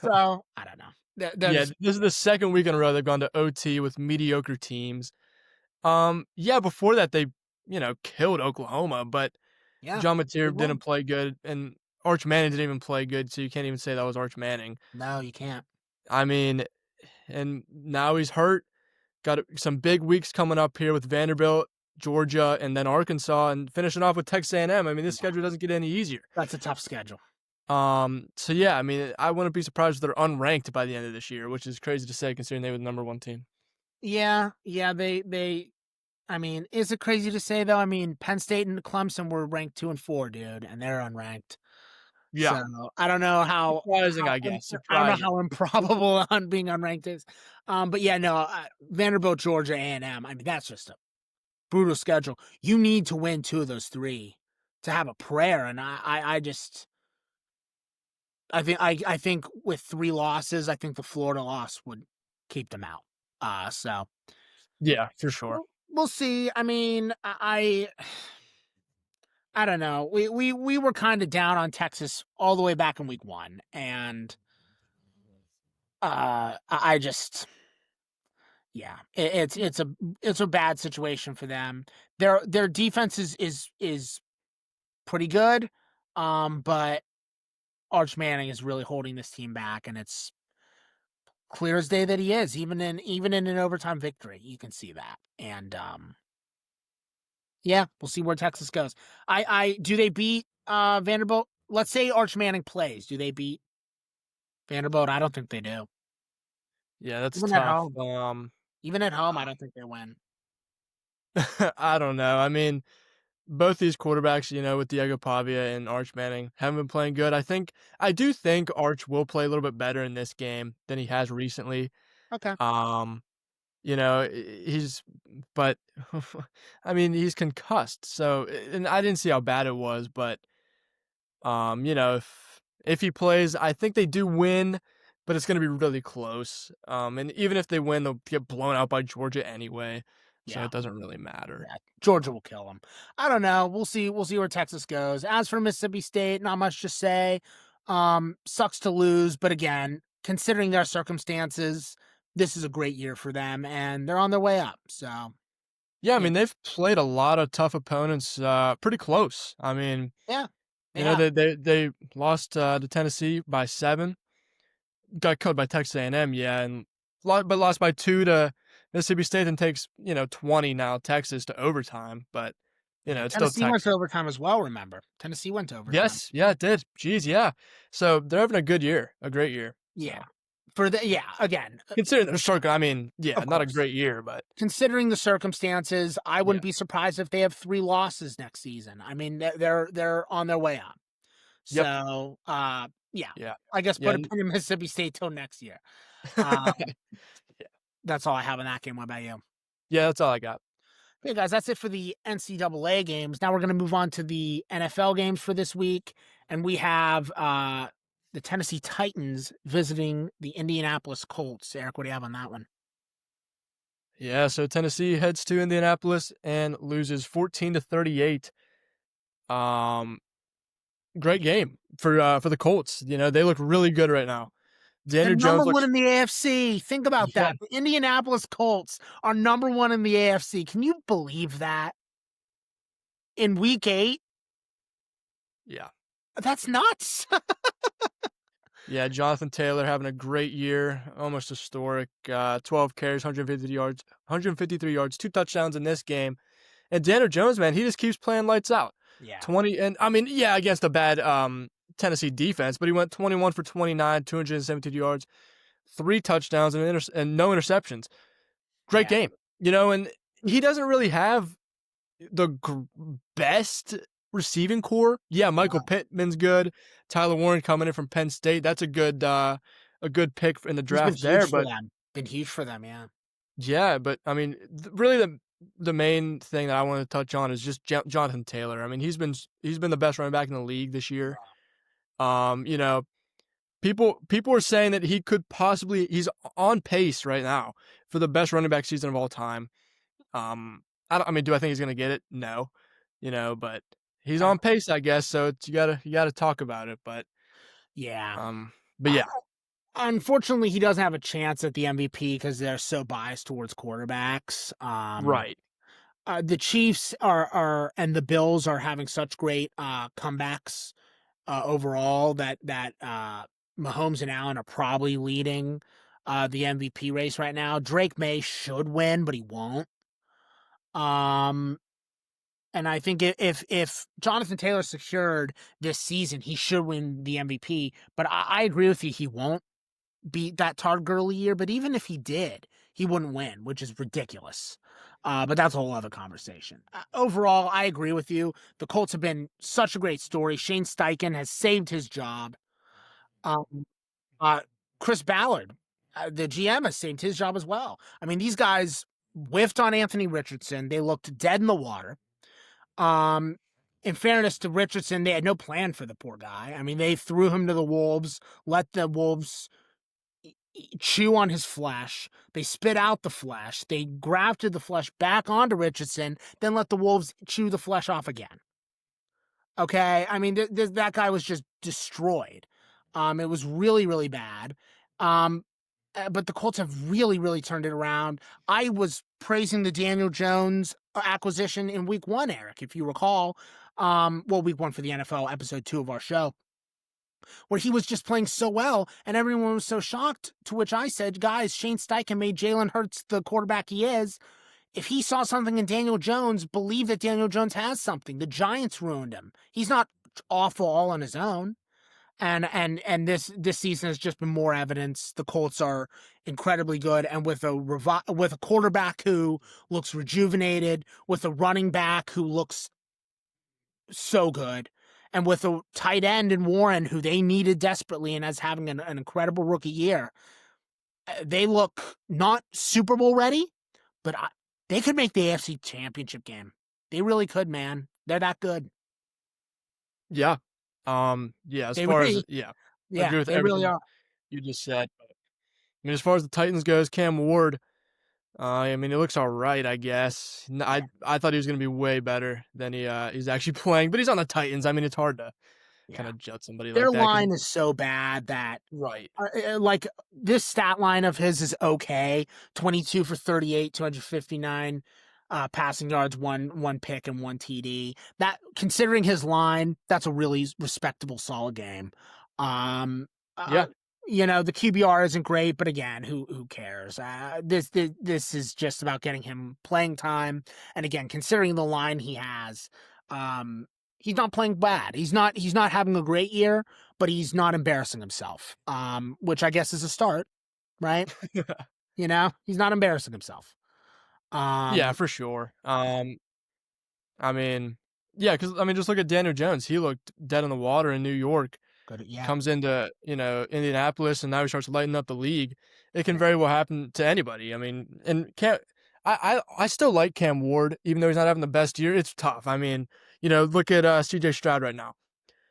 So I don't know. Yeah, this is the second week in a row they've gone to OT with mediocre teams. Yeah, before that they, killed Oklahoma, but Yeah, John they Mateer won. didn't play good and Arch Manning didn't even play good, so you can't even say that was Arch Manning. No, you can't. I mean, and now he's hurt. Got some big weeks coming up here with Vanderbilt, Georgia, and then Arkansas, and finishing off with Texas A&M. I mean, this schedule doesn't get any easier. That's a tough schedule. So yeah, I mean, I wouldn't be surprised if they're unranked by the end of this year, which is crazy to say considering they were the number one team. Yeah, yeah, they I mean, is it crazy to say though? I mean, Penn State and Clemson were ranked 2 and 4, dude, and they're unranked. Yeah, So, I don't know surprising, how I guess. I don't know Surprising. how improbable on being unranked is. But yeah, no, Vanderbilt, Georgia, A&M, I mean, that's just a brutal schedule. You need to win 2 of those 3 to have a prayer, and I just I think with 3 losses, I think the Florida loss would keep them out. So Yeah, for sure. we'll see. I mean, I don't know. We were kind of down on Texas all the way back in week 1, and I just yeah, it's a bad situation for them. Their defense is pretty good, but Arch Manning is really holding this team back, and it's clear as day that he is. Even in an overtime victory, you can see that. And yeah, we'll see where Texas goes. I do they beat Vanderbilt? Let's say Arch Manning plays. Do they beat Vanderbilt? I don't think they do. Yeah, that's Even at tough. home. Even at home, I don't think they win. I don't know. I mean, both these quarterbacks, with Diego Pavia and Arch Manning, haven't been playing good. I do think Arch will play a little bit better in this game than he has recently. Okay. Um, he's but I mean, he's concussed. So, and I didn't see how bad it was, but if he plays, I think they do win, but it's going to be really close. And even if they win, they'll get blown out by Georgia anyway, so Yeah. it doesn't really matter. Yeah. Georgia will kill them. I don't know. We'll see. We'll see where Texas goes. As for Mississippi State, not much to say. Sucks to lose, but again, considering their circumstances, this is a great year for them, and they're on their way up. So Yeah, I yeah, mean they've played a lot of tough opponents, pretty close. I mean, yeah, they have. they lost to Tennessee by 7, got killed by Texas A&M, yeah, and but lost by 2 to Mississippi State, and takes 20 now Texas to overtime, but Yeah, it's still Tennessee went to Texas. overtime as well. Remember, Tennessee went to overtime. Yes, yeah, it did. Jeez, yeah. So they're having a good year, a great year. Yeah, So again, considering their circle, I mean, yeah, of not a course. great year, but Considering the circumstances, I yeah, wouldn't be surprised if they have 3 losses next season. I mean, they're on their way up. yep, So, yeah, yeah, I guess yeah, put a pin in Mississippi State till next year. Um, yeah. that's all I have in that game. What about you? Yeah, that's all I got. Okay, guys, that's it for the NCAA games. Now we're going to move on to the NFL games for this week, and we have the Tennessee Titans visiting the Indianapolis Colts. Eric, what do you have on that one? Yeah, so Tennessee heads to Indianapolis and loses 14-38. Um, Great game for the Colts. They look really good right now. They're Daniel number Jones one looks in the AFC. Think about yeah, that. The Indianapolis Colts are number one in the AFC. Can you believe that? In week 8? yeah. That's nuts. Yeah, Jonathan Taylor having a great year, almost historic. 12 carries, 150 yards, 153 yards, 2 touchdowns in this game. And Daniel Jones, man, he just keeps playing lights out. Yeah. 20 and I mean, yeah, against a bad Tennessee defense, but he went 21 for 29, 272 yards, 3 touchdowns and no interceptions. Great Yeah. game. And he doesn't really have the best receiving core. Yeah, Michael No. Pittman's good. Tyler Warren coming in from Penn State. That's a good pick in the He's been draft there. huge for But them. Been huge for them, yeah. yeah, but I mean, really the main thing that I want to touch on is just Jonathan Taylor. I mean, he's been the best running back in the league this year. Um, you know, people are saying that he's on pace right now for the best running back season of all time. I mean, do I think he's gonna get it? No, but he's Uh, on pace, I guess. So you gotta talk about it. But yeah. but Uh, yeah, unfortunately, he doesn't have a chance at the MVP because they're so biased towards quarterbacks. right. The Chiefs are and the Bills are having such great comebacks overall that Mahomes and Allen are probably leading the MVP race right now. Drake May should win, but he won't. Um, And I think if Jonathan Taylor secured this season, he should win the MVP. But I agree with you, he won't beat that Todd Gurley year. But even if he did, he wouldn't win, which is ridiculous. But that's a whole other conversation. Overall, I agree with you. The Colts have been such a great story. Shane Steichen has saved his job. Um, uh, Chris Ballard, the GM, has saved his job as well. I mean, these guys whiffed on Anthony Richardson. They looked dead in the water. Um, in fairness to Richardson, they had no plan for the poor guy. I mean, they threw him to the wolves, let the wolves chew on his flesh. They spit out the flesh. They grafted the flesh back onto Richardson, then let the wolves chew the flesh off again. Okay, I mean, that guy was just destroyed. It was really, really bad. But the Colts have really, really turned it around. I was praising the Daniel Jones acquisition in week 1, Eric, if you recall. Week 1 for the NFL, episode 2 of our show, where he was just playing so well, and everyone was so shocked. To which I said, guys, Shane Steichen made Jalen Hurts the quarterback he is. If he saw something in Daniel Jones, believe that Daniel Jones has something. The Giants ruined him. He's not awful all on his own. And this season has just been more evidence. The Colts are incredibly good, and with a quarterback who looks rejuvenated, with a running back who looks so good, and with a tight end in Warren who they needed desperately and as having an incredible rookie year, they look not Super Bowl ready, but they could make the AFC Championship game. They really could, man. They're that good. Yeah. Yeah, as They far as really, I yeah, agree with they really everything are. you just said. I mean, as far as the Titans goes, Cam Ward, I mean, he looks all right, I guess. Yeah, I thought he was gonna be way better than he's actually playing, but he's on the Titans. I mean, it's hard to kind yeah. of judge somebody Their like that because line is so bad that right. like this stat line of his is okay. 22 for 38, 259 passing yards, one pick and one TD. That, considering his line, that's a really respectable, solid game. Um, uh, Yeah. the QBR isn't great, but again, who cares? This is just about getting him playing time, and again, considering the line he has, um, he's not playing bad. He's not having a great year, but he's not embarrassing himself. Which I guess is a start, right? He's not embarrassing himself. Yeah, Um, for sure. I mean, yeah, because I mean, just look at Daniel Jones. He looked dead in the water in New York. Good. Yeah. Comes into Indianapolis, and now he starts lighting up the league. It can Yeah. very well happen to anybody. I mean, and I still like Cam Ward, even though he's not having the best year. It's tough. I mean, look at C.J. Stroud right now.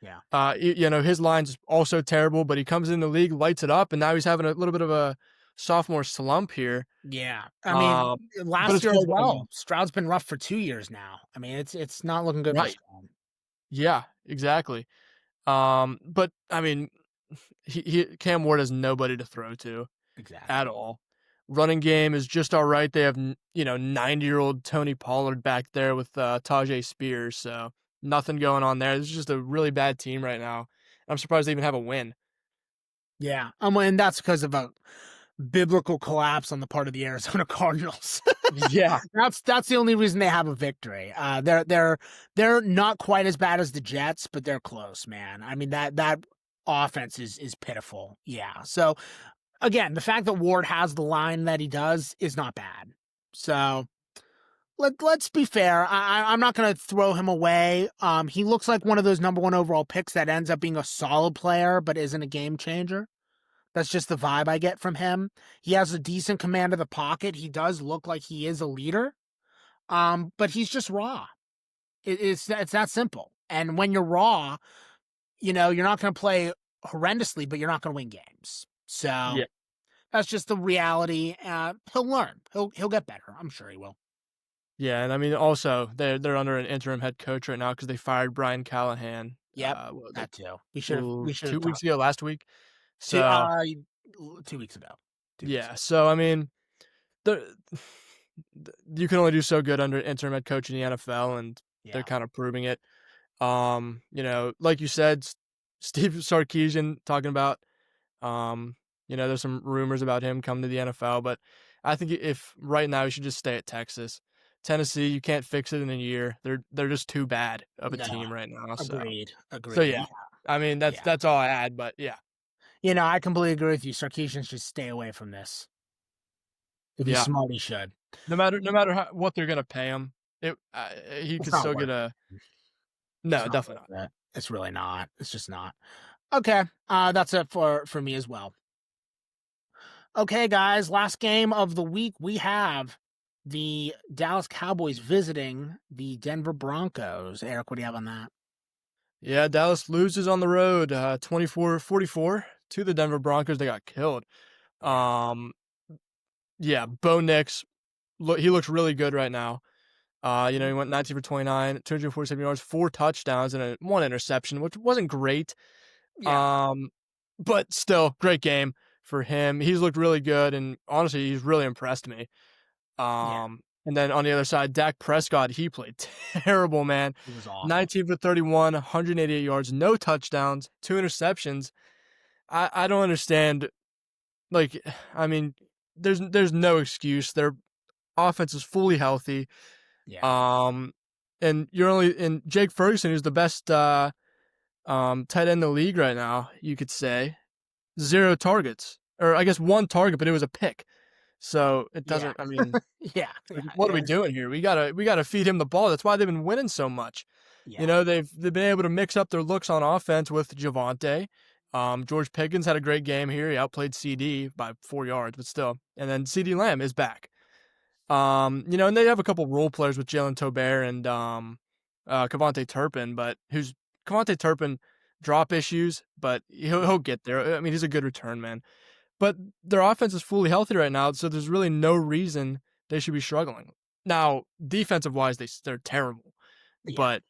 Yeah. His line's also terrible, but he comes in the league, lights it up, and now he's having a little bit of a sophomore slump here. Yeah. I mean, Um, but last as year far as as I well. mean, Stroud's been rough for 2 years now. I mean, it's not looking good for right? Stroud. Yeah, exactly. But I mean, Cam Ward has nobody to throw to at Exactly. all. Running game is just all right. They have 90-year-old Tony Pollard back there with Tajay Spears, so nothing going on there. This is just a really bad team right now. I'm surprised they even have a win. Yeah. And that's because of a biblical collapse on the part of the Arizona Cardinals. Yeah, That's the only reason they have a victory. They're not quite as bad as the Jets, but they're close, man. I mean, that offense is pitiful. Yeah. So again, the fact that Ward has the line that he does is not bad. So let's be fair. I'm not going to throw him away. He looks like one of those number 1 overall picks that ends up being a solid player, but isn't a game changer. That's just the vibe I get from him. He has a decent command of the pocket. He does look like he is a leader. But he's just raw. It's that simple. And when you're raw, you're not going to play horrendously, but you're not going to win games. So yeah, that's just the reality. He'll learn. He'll get better. I'm sure he will. yeah. And I mean, also they're under an interim head coach right now because they fired Brian Callahan. Yep, What was it, that too. We should have 2 weeks talked ago, last week. two So 2 weeks ago. 2 weeks yeah. ago. So I mean, the you can only do so good under interim head coach in the NFL, and they're Yeah. kind of proving it. Like you said, Steve Sarkisian talking about, there's some rumors about him coming to the NFL, but I think if right now he should just stay at Texas. Tennessee, you can't fix it in a year. They're just too bad of a No, team right now. agreed, So agreed. yeah, I mean Yeah. that's all I had. But yeah, I completely agree with you. Sarkisian should stay away from this. If he's yeah. smart, he should. No matter what they're gonna pay him, he It's could not still get worth a it. It's no, not definitely not. worth it. It's really not. It's just not. Okay. That's it for me as well. Okay, guys, last game of the week, we have the Dallas Cowboys visiting the Denver Broncos. Eric, what do you have on that? Yeah, Dallas loses on the road, 24-44 to the Denver Broncos. They got killed. Yeah. Um, yeah, Bo Nix, he looks really good right now. He went 19 for 29, 247 yards, 4 touchdowns, and 1 interception, which wasn't great. Yeah. Um, but still, great game for him. He's looked really good, and honestly, he's really impressed me. Yeah. And then on the other side, Dak Prescott, he played terrible, man. It was awful. 19 for 31, 188 yards, no touchdowns, 2 interceptions. I don't understand. Like, I mean, there's no excuse. Their offense is fully healthy. Yeah. And Jake Ferguson, who's the best tight end in the league right now, you could say, 0 targets, or I guess 1 target, but it was a pick. So it Yeah. doesn't. I mean, Yeah. like, what are we doing here? We gotta feed him the ball. That's why they've been winning so much. Yeah. They've been able to mix up their looks on offense with Javonte. George Pickens had a great game here. He outplayed CD by 4 yards, but still. And then CD Lamb is back. And they have a couple role players with Jalen Tobert and Kavonte Turpin, but who's Kavonte Turpin drop issues, but he'll get there. I mean, he's a good return man. But their offense is fully healthy right now, so there's really no reason they should be struggling. Now, defensive wise, they're terrible, Yeah. but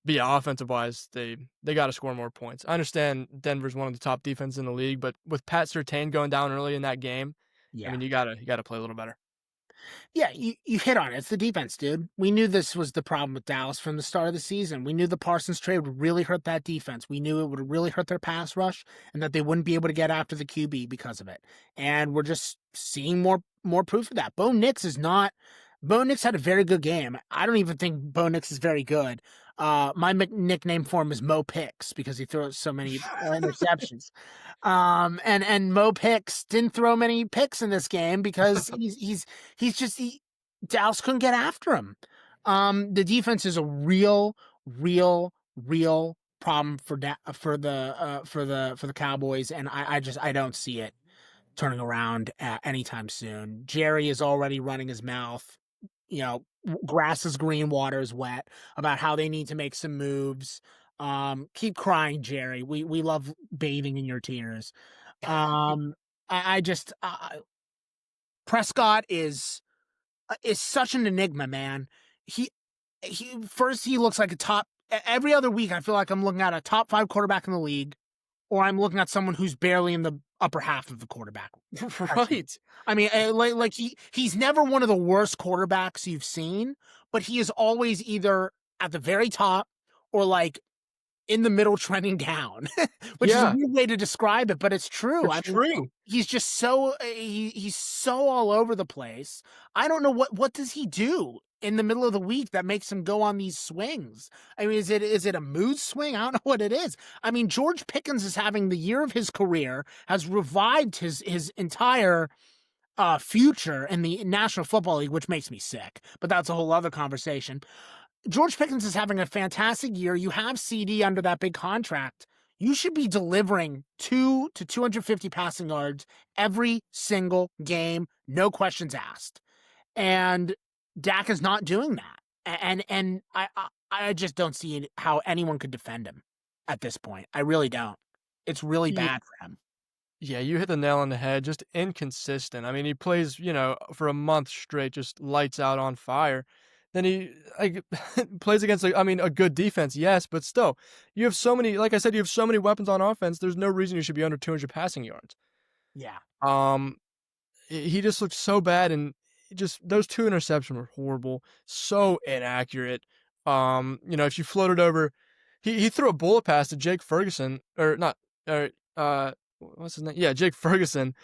yeah, offensive wise, they got to score more points. I understand Denver's one of the top defenses in the league, but with Pat Surtain going down early in that game, I Yeah. mean, you gotta play a little better. Yeah, you hit on it. It's the defense, dude. We knew this was the problem with Dallas from the start of the season. We knew the Parsons trade would really hurt that defense. We knew it would really hurt their pass rush and that they wouldn't be able to get after the QB because of it. And we're just seeing more proof of that. Bo Nix had a very good game. I don't even think Bo Nix is very good. My nickname for him is Mo Picks because he throws so many interceptions. And Mo Picks didn't throw many picks in this game because Dallas couldn't get after him. The defense is a real problem for the Cowboys, and I don't see it turning around anytime soon. Jerry is already running his mouth. Grass is green, water is wet about how they need to make some moves. Keep crying, Jerry. We love bathing in your tears. Um, I just Prescott is such an enigma, man. He he looks like a top. Every other week, I feel like I'm looking at a top 5 quarterback in the league, or I'm looking at someone who's barely in the upper half of the quarterback. Right. I mean, like he's never one of the worst quarterbacks you've seen, but he is always either at the very top or like in the middle trending down, which is a Yeah, weird way to describe it, but it's true. it's I mean, true. he's just so he's so all over the place. I don't know what does he do in the middle of the week that makes him go on these swings. I mean, is it a mood swing? I don't know what it is. I mean, George Pickens is having the year of his career, has revived his entire future in the National Football League, which makes me sick. But that's a whole other conversation. George Pickens is having a fantastic year. You have CD under that big contract. You should be delivering 2 to 250 passing yards every single game, no questions asked. And Dak is not doing that. And I just don't see how anyone could defend him at this point. I really don't. It's really Ye bad for him. Yeah, you hit the nail on the head. Just inconsistent. I mean, he plays, for a month straight, just lights out on fire. Then he like plays against, like, I mean, a good defense, yes, but still, you have so many. Like I said, you have so many weapons on offense. There's no reason you should be under 200 passing yards. Yeah. Um, he just looked so bad, and just those 2 interceptions were horrible, so inaccurate. If you floated over, he threw a bullet pass to Jake Ferguson, or not, or what's his name? Yeah, Jake Ferguson,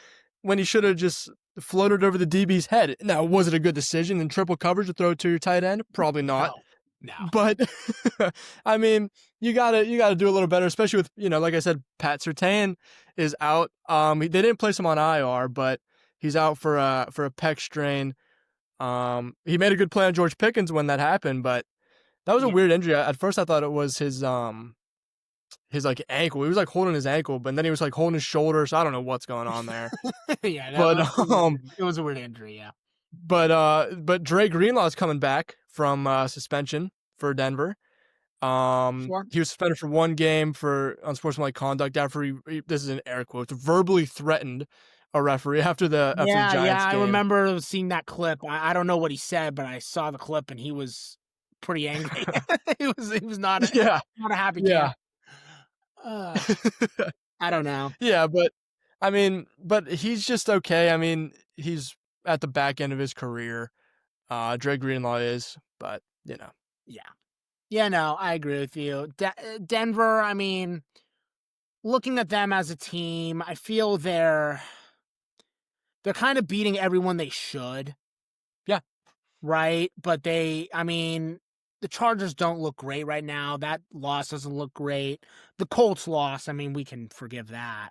when he should have just floated over the DB's head. Now, was it a good decision in triple coverage to throw to your tight end? Probably not. No, no. But I mean, you gotta do a little better, especially with, like I said, Pat Surtain is out. They didn't place him on IR, but he's out for a pec strain. He made a good play on George Pickens when that happened, but that was a Yeah. weird injury. At first, I thought it was his like ankle. He was like holding his ankle, but then he was like holding his shoulder. So I don't know what's going on there. Yeah, But it was a weird injury, yeah. but Dre Greenlaw is coming back from suspension for Denver. Sure. He was suspended for 1 game for unsportsmanlike conduct after this is in air quotes, verbally threatened a referee after the Yeah, Giants I game. remember seeing that clip. I don't know what he said, but I saw the clip and he was pretty angry. He was not Yeah, not a happy yeah. camp. Uh, I don't know. Yeah, but he's just okay. I mean, he's at the back end of his career. Dre Greenlaw is, but Yeah. Yeah, no, I agree with you. Denver, I mean, looking at them as a team, I feel they're kind of beating everyone they should. Yeah. Right? But I mean, the Chargers don't look great right now. That loss doesn't look great. The Colts loss, I mean, we can forgive that.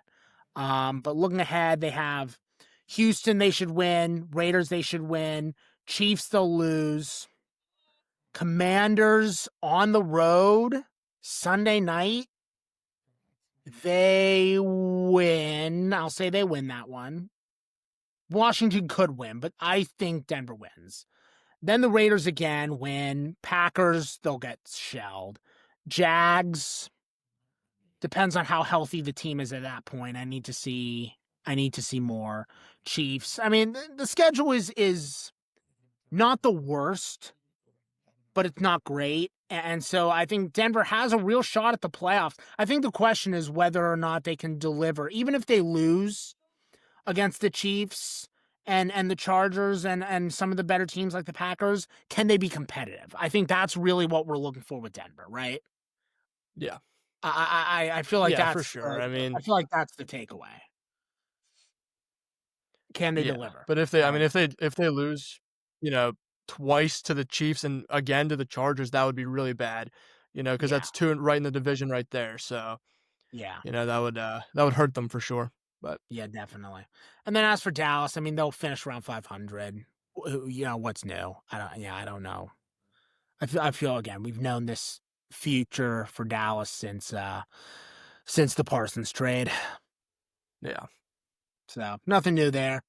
But looking ahead, they have Houston, they should win. Raiders, they should win. Chiefs, they'll lose. Commanders on the road Sunday night, they win. I'll say they win that one. Washington could win, but I think Denver wins. Then the Raiders again win. Packers, they'll get shelled. Jags, depends on how healthy the team is at that point. I need to see more. Chiefs. I mean, the schedule is not the worst, but it's not great. And so I think Denver has a real shot at the playoffs. I think the question is whether or not they can deliver. Even if they lose against the Chiefs and the Chargers and some of the better teams like the Packers, can they be competitive? I think that's really what we're looking for with Denver, right? yeah, I feel like yeah, for that's sure. I I mean, feel like that's the takeaway. Can they yeah, deliver? but I mean, if they lose, twice to the Chiefs and again to the Chargers, that would be really bad. Because Yeah, that's two right in the division right there. So yeah, that would hurt them for sure. But yeah, definitely. And then as for Dallas, I mean, they'll finish around 500. What's new? I don't know. I feel again, we've known this future for Dallas since the Parsons trade. yeah, So nothing new there.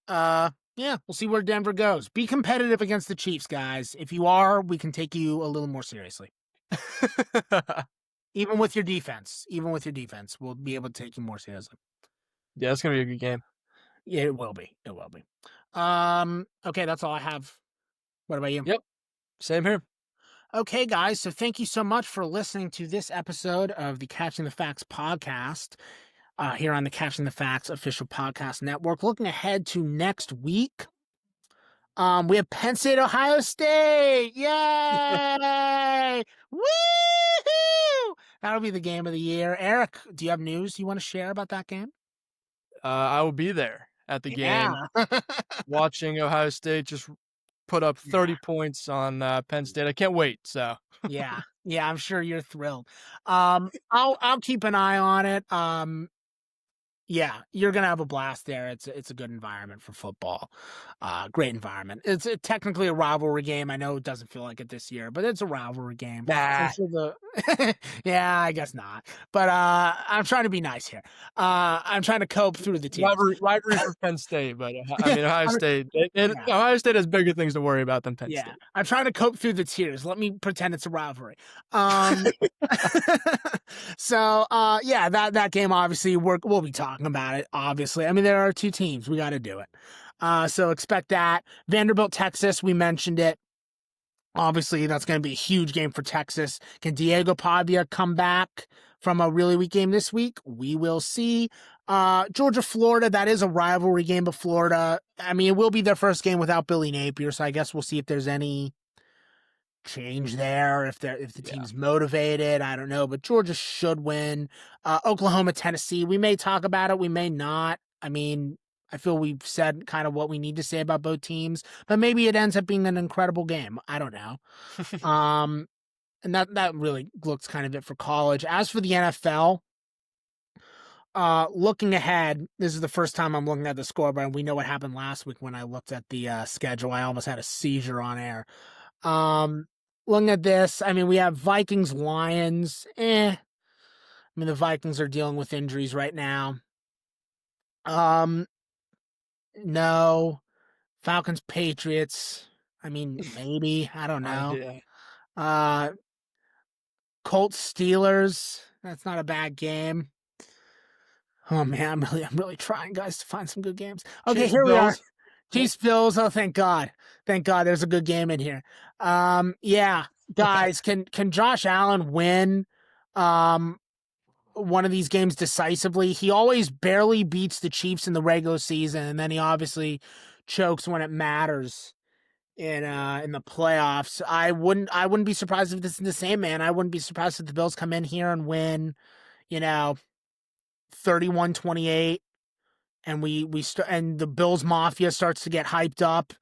Yeah, we'll see where Denver goes. Be competitive against the Chiefs, guys. If you are, we can take you a little more seriously. Even with your defense, we'll be able to take you more seriously. yeah, it's gonna be a good game. Yeah, it will be. Okay, that's all I have. What about you? Yep, same here. Okay, guys. So thank you so much for listening to this episode of the Catching the Facts podcast here on the Catching the Facts official podcast network. Looking ahead to next week, we have Penn State, Ohio State. Yay! Woo! That'll be the game of the year. Eric, do you have news you want to share about that game? I will be there at the game Yeah. watching Ohio State just put up Yeah. 30 points on Penn State. I can't wait. So Yeah. Yeah, I'm sure you're thrilled. I'll keep an eye on it. Yeah, you're gonna have a blast there. It's a good environment for football. Great environment. It's technically a rivalry game. I know it doesn't feel like it this year, but it's a rivalry game. So I'm nah. sure yeah, I guess not. But I'm trying to be nice here. I'm trying to cope through the tears. Rivalry for Penn State, but I mean Ohio I'm- State. yeah. Ohio State has bigger things to worry about than Penn Yeah, State. I'm trying to cope through the tears. Let me pretend it's a rivalry. Um, so yeah, that game obviously we'll be talking about it. Obviously, I mean there are two teams. We got to do it. So expect that. Vanderbilt, Texas. We mentioned it. Obviously, that's going to be a huge game for Texas. Can Diego Pavia come back from a really weak game this week? We will see. Georgia, Florida, that is a rivalry game of Florida. I mean, it will be their first game without Billy Napier, so I guess we'll see if there's any change there, if the Yeah. team's motivated. I don't know, but Georgia should win. Oklahoma, Tennessee, we may talk about it, we may not. I mean, I feel we've said kind of what we need to say about both teams, but maybe it ends up being an incredible game. I don't know. Um, and that really looks kind of it for college. As for the NFL, looking ahead, this is the first time I'm looking at the scoreboard. We know what happened last week when I looked at the schedule. I almost had a seizure on air. Um, Looking at this, I mean, we have Vikings, Lions. I mean, the Vikings are dealing with injuries right now. Um, no. Falcons, Patriots. I mean, maybe. I don't know. Yeah. Uh, Colts, Steelers. That's not a bad game. Oh man, I'm really trying, guys, to find some good games. Okay, Chiefs, here we are. Bills. Yep. Chiefs, Bills. Oh, thank God. Thank God there's a good game in here. Yeah, guys, can Josh Allen win one of these games decisively? He always barely beats the Chiefs in the regular season, and then he obviously chokes when it matters in the playoffs. I wouldn't be surprised if this is the same, man. I wouldn't be surprised if the Bills come in here and win, you know, 31-28, and and the Bills Mafia starts to get hyped up,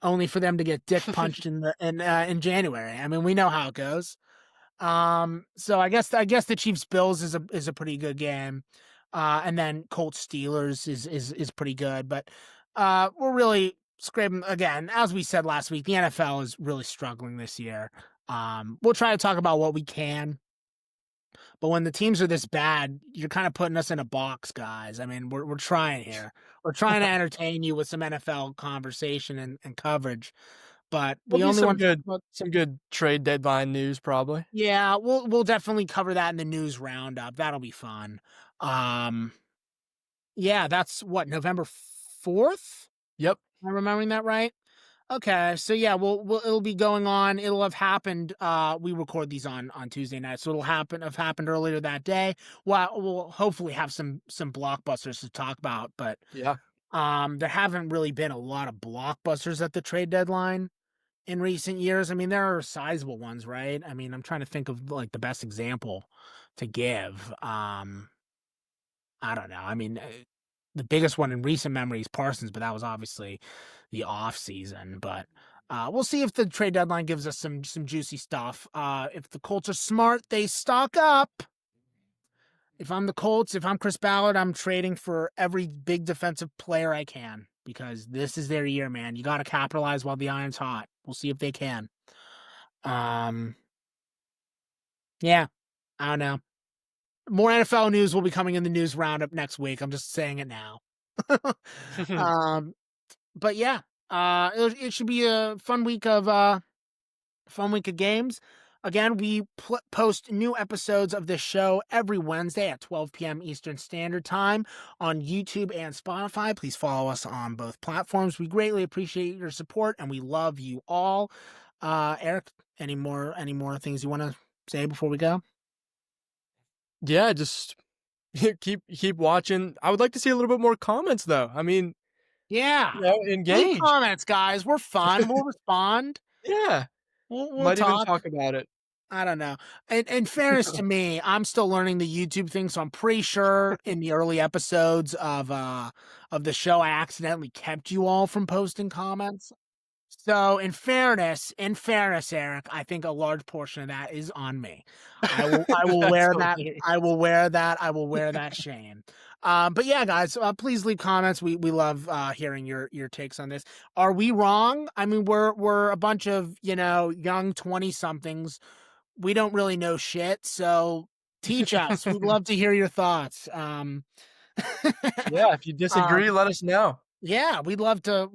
only for them to get dick punched in January. I mean, we know how it goes. So I guess the Chiefs Bills is a pretty good game. And then Colts Steelers is pretty good, but we're really scraping again, as we said last week, the NFL is really struggling this year. We'll try to talk about what we can, but when the teams are this bad, you're kind of putting us in a box, guys. I mean, we're trying here. We're trying to entertain you with some NFL conversation and coverage, but There'll we be only some want to talk good about. some good trade deadline news probably. Yeah, we'll definitely cover that in the news roundup. That'll be fun. Um, yeah, that's what, November 4th? Yep. Am I remembering that right? Okay, so yeah, we'll it'll be going on. It'll have happened. We record these on Tuesday night, so it'll have happened earlier that day. Well, we'll hopefully have some blockbusters to talk about, but Yeah. there haven't really been a lot of blockbusters at the trade deadline in recent years. I mean, there are sizable ones, right? I mean, I'm trying to think of like the best example to give. I don't know. I mean, the biggest one in recent memory is Parsons, but that was obviously the off season. But we'll see if the trade deadline gives us some juicy stuff. If the Colts are smart, they stock up. If I'm the Colts, if I'm Chris Ballard, I'm trading for every big defensive player I can because this is their year, man. You got to capitalize while the iron's hot. We'll see if they can. Um, yeah, I don't know. More NFL news will be coming in the news roundup next week. I'm just saying it now. um, but yeah, it should be a fun week of games. Again, we post new episodes of this show every Wednesday at 12 p.m. Eastern Standard Time on YouTube and Spotify. Please follow us on both platforms. We greatly appreciate your support, and we love you all. Eric, any more things you want to say before we go? Yeah, just keep watching. I would like to see a little bit more comments though. I mean, Yeah, leave engage. comments, guys. We're fun. We'll respond. Yeah. We'll Might even talk. talk about it. I don't know. In fairness to me, I'm still learning the YouTube thing, so I'm pretty sure in the early episodes of the show, I accidentally kept you all from posting comments. So in fairness, Eric, I think a large portion of that is on me. I will That's wear that. hilarious. I will wear that shame. But yeah, guys, please leave comments. We love hearing your takes on this. Are we wrong? I mean, we're a bunch of young 20-somethings. We don't really know shit, so teach us. We'd love to hear your thoughts. Yeah, if you um, disagree, let us know. yeah, we'd love to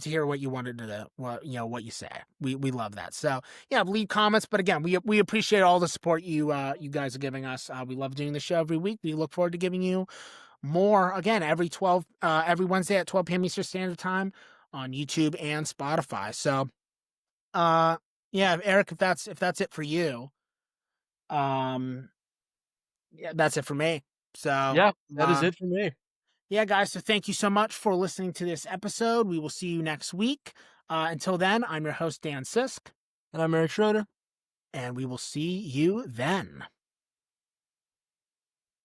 hear what you wanted to know, what you say. We love that. So yeah, leave comments. But again, we appreciate all the support you guys are giving us. We love doing the show every week. We look forward to giving you more again every Wednesday at 12 p.m. Eastern Standard Time on YouTube and Spotify. So yeah, Eric, if that's it for you, um yeah, that's it for me. So Yeah, that is uh it for me. yeah, guys, so thank you so much for listening to this episode. We will see you next week. Until then, I'm your host, Dan Sisk, And I'm Eric Schroeder. and we will see you then.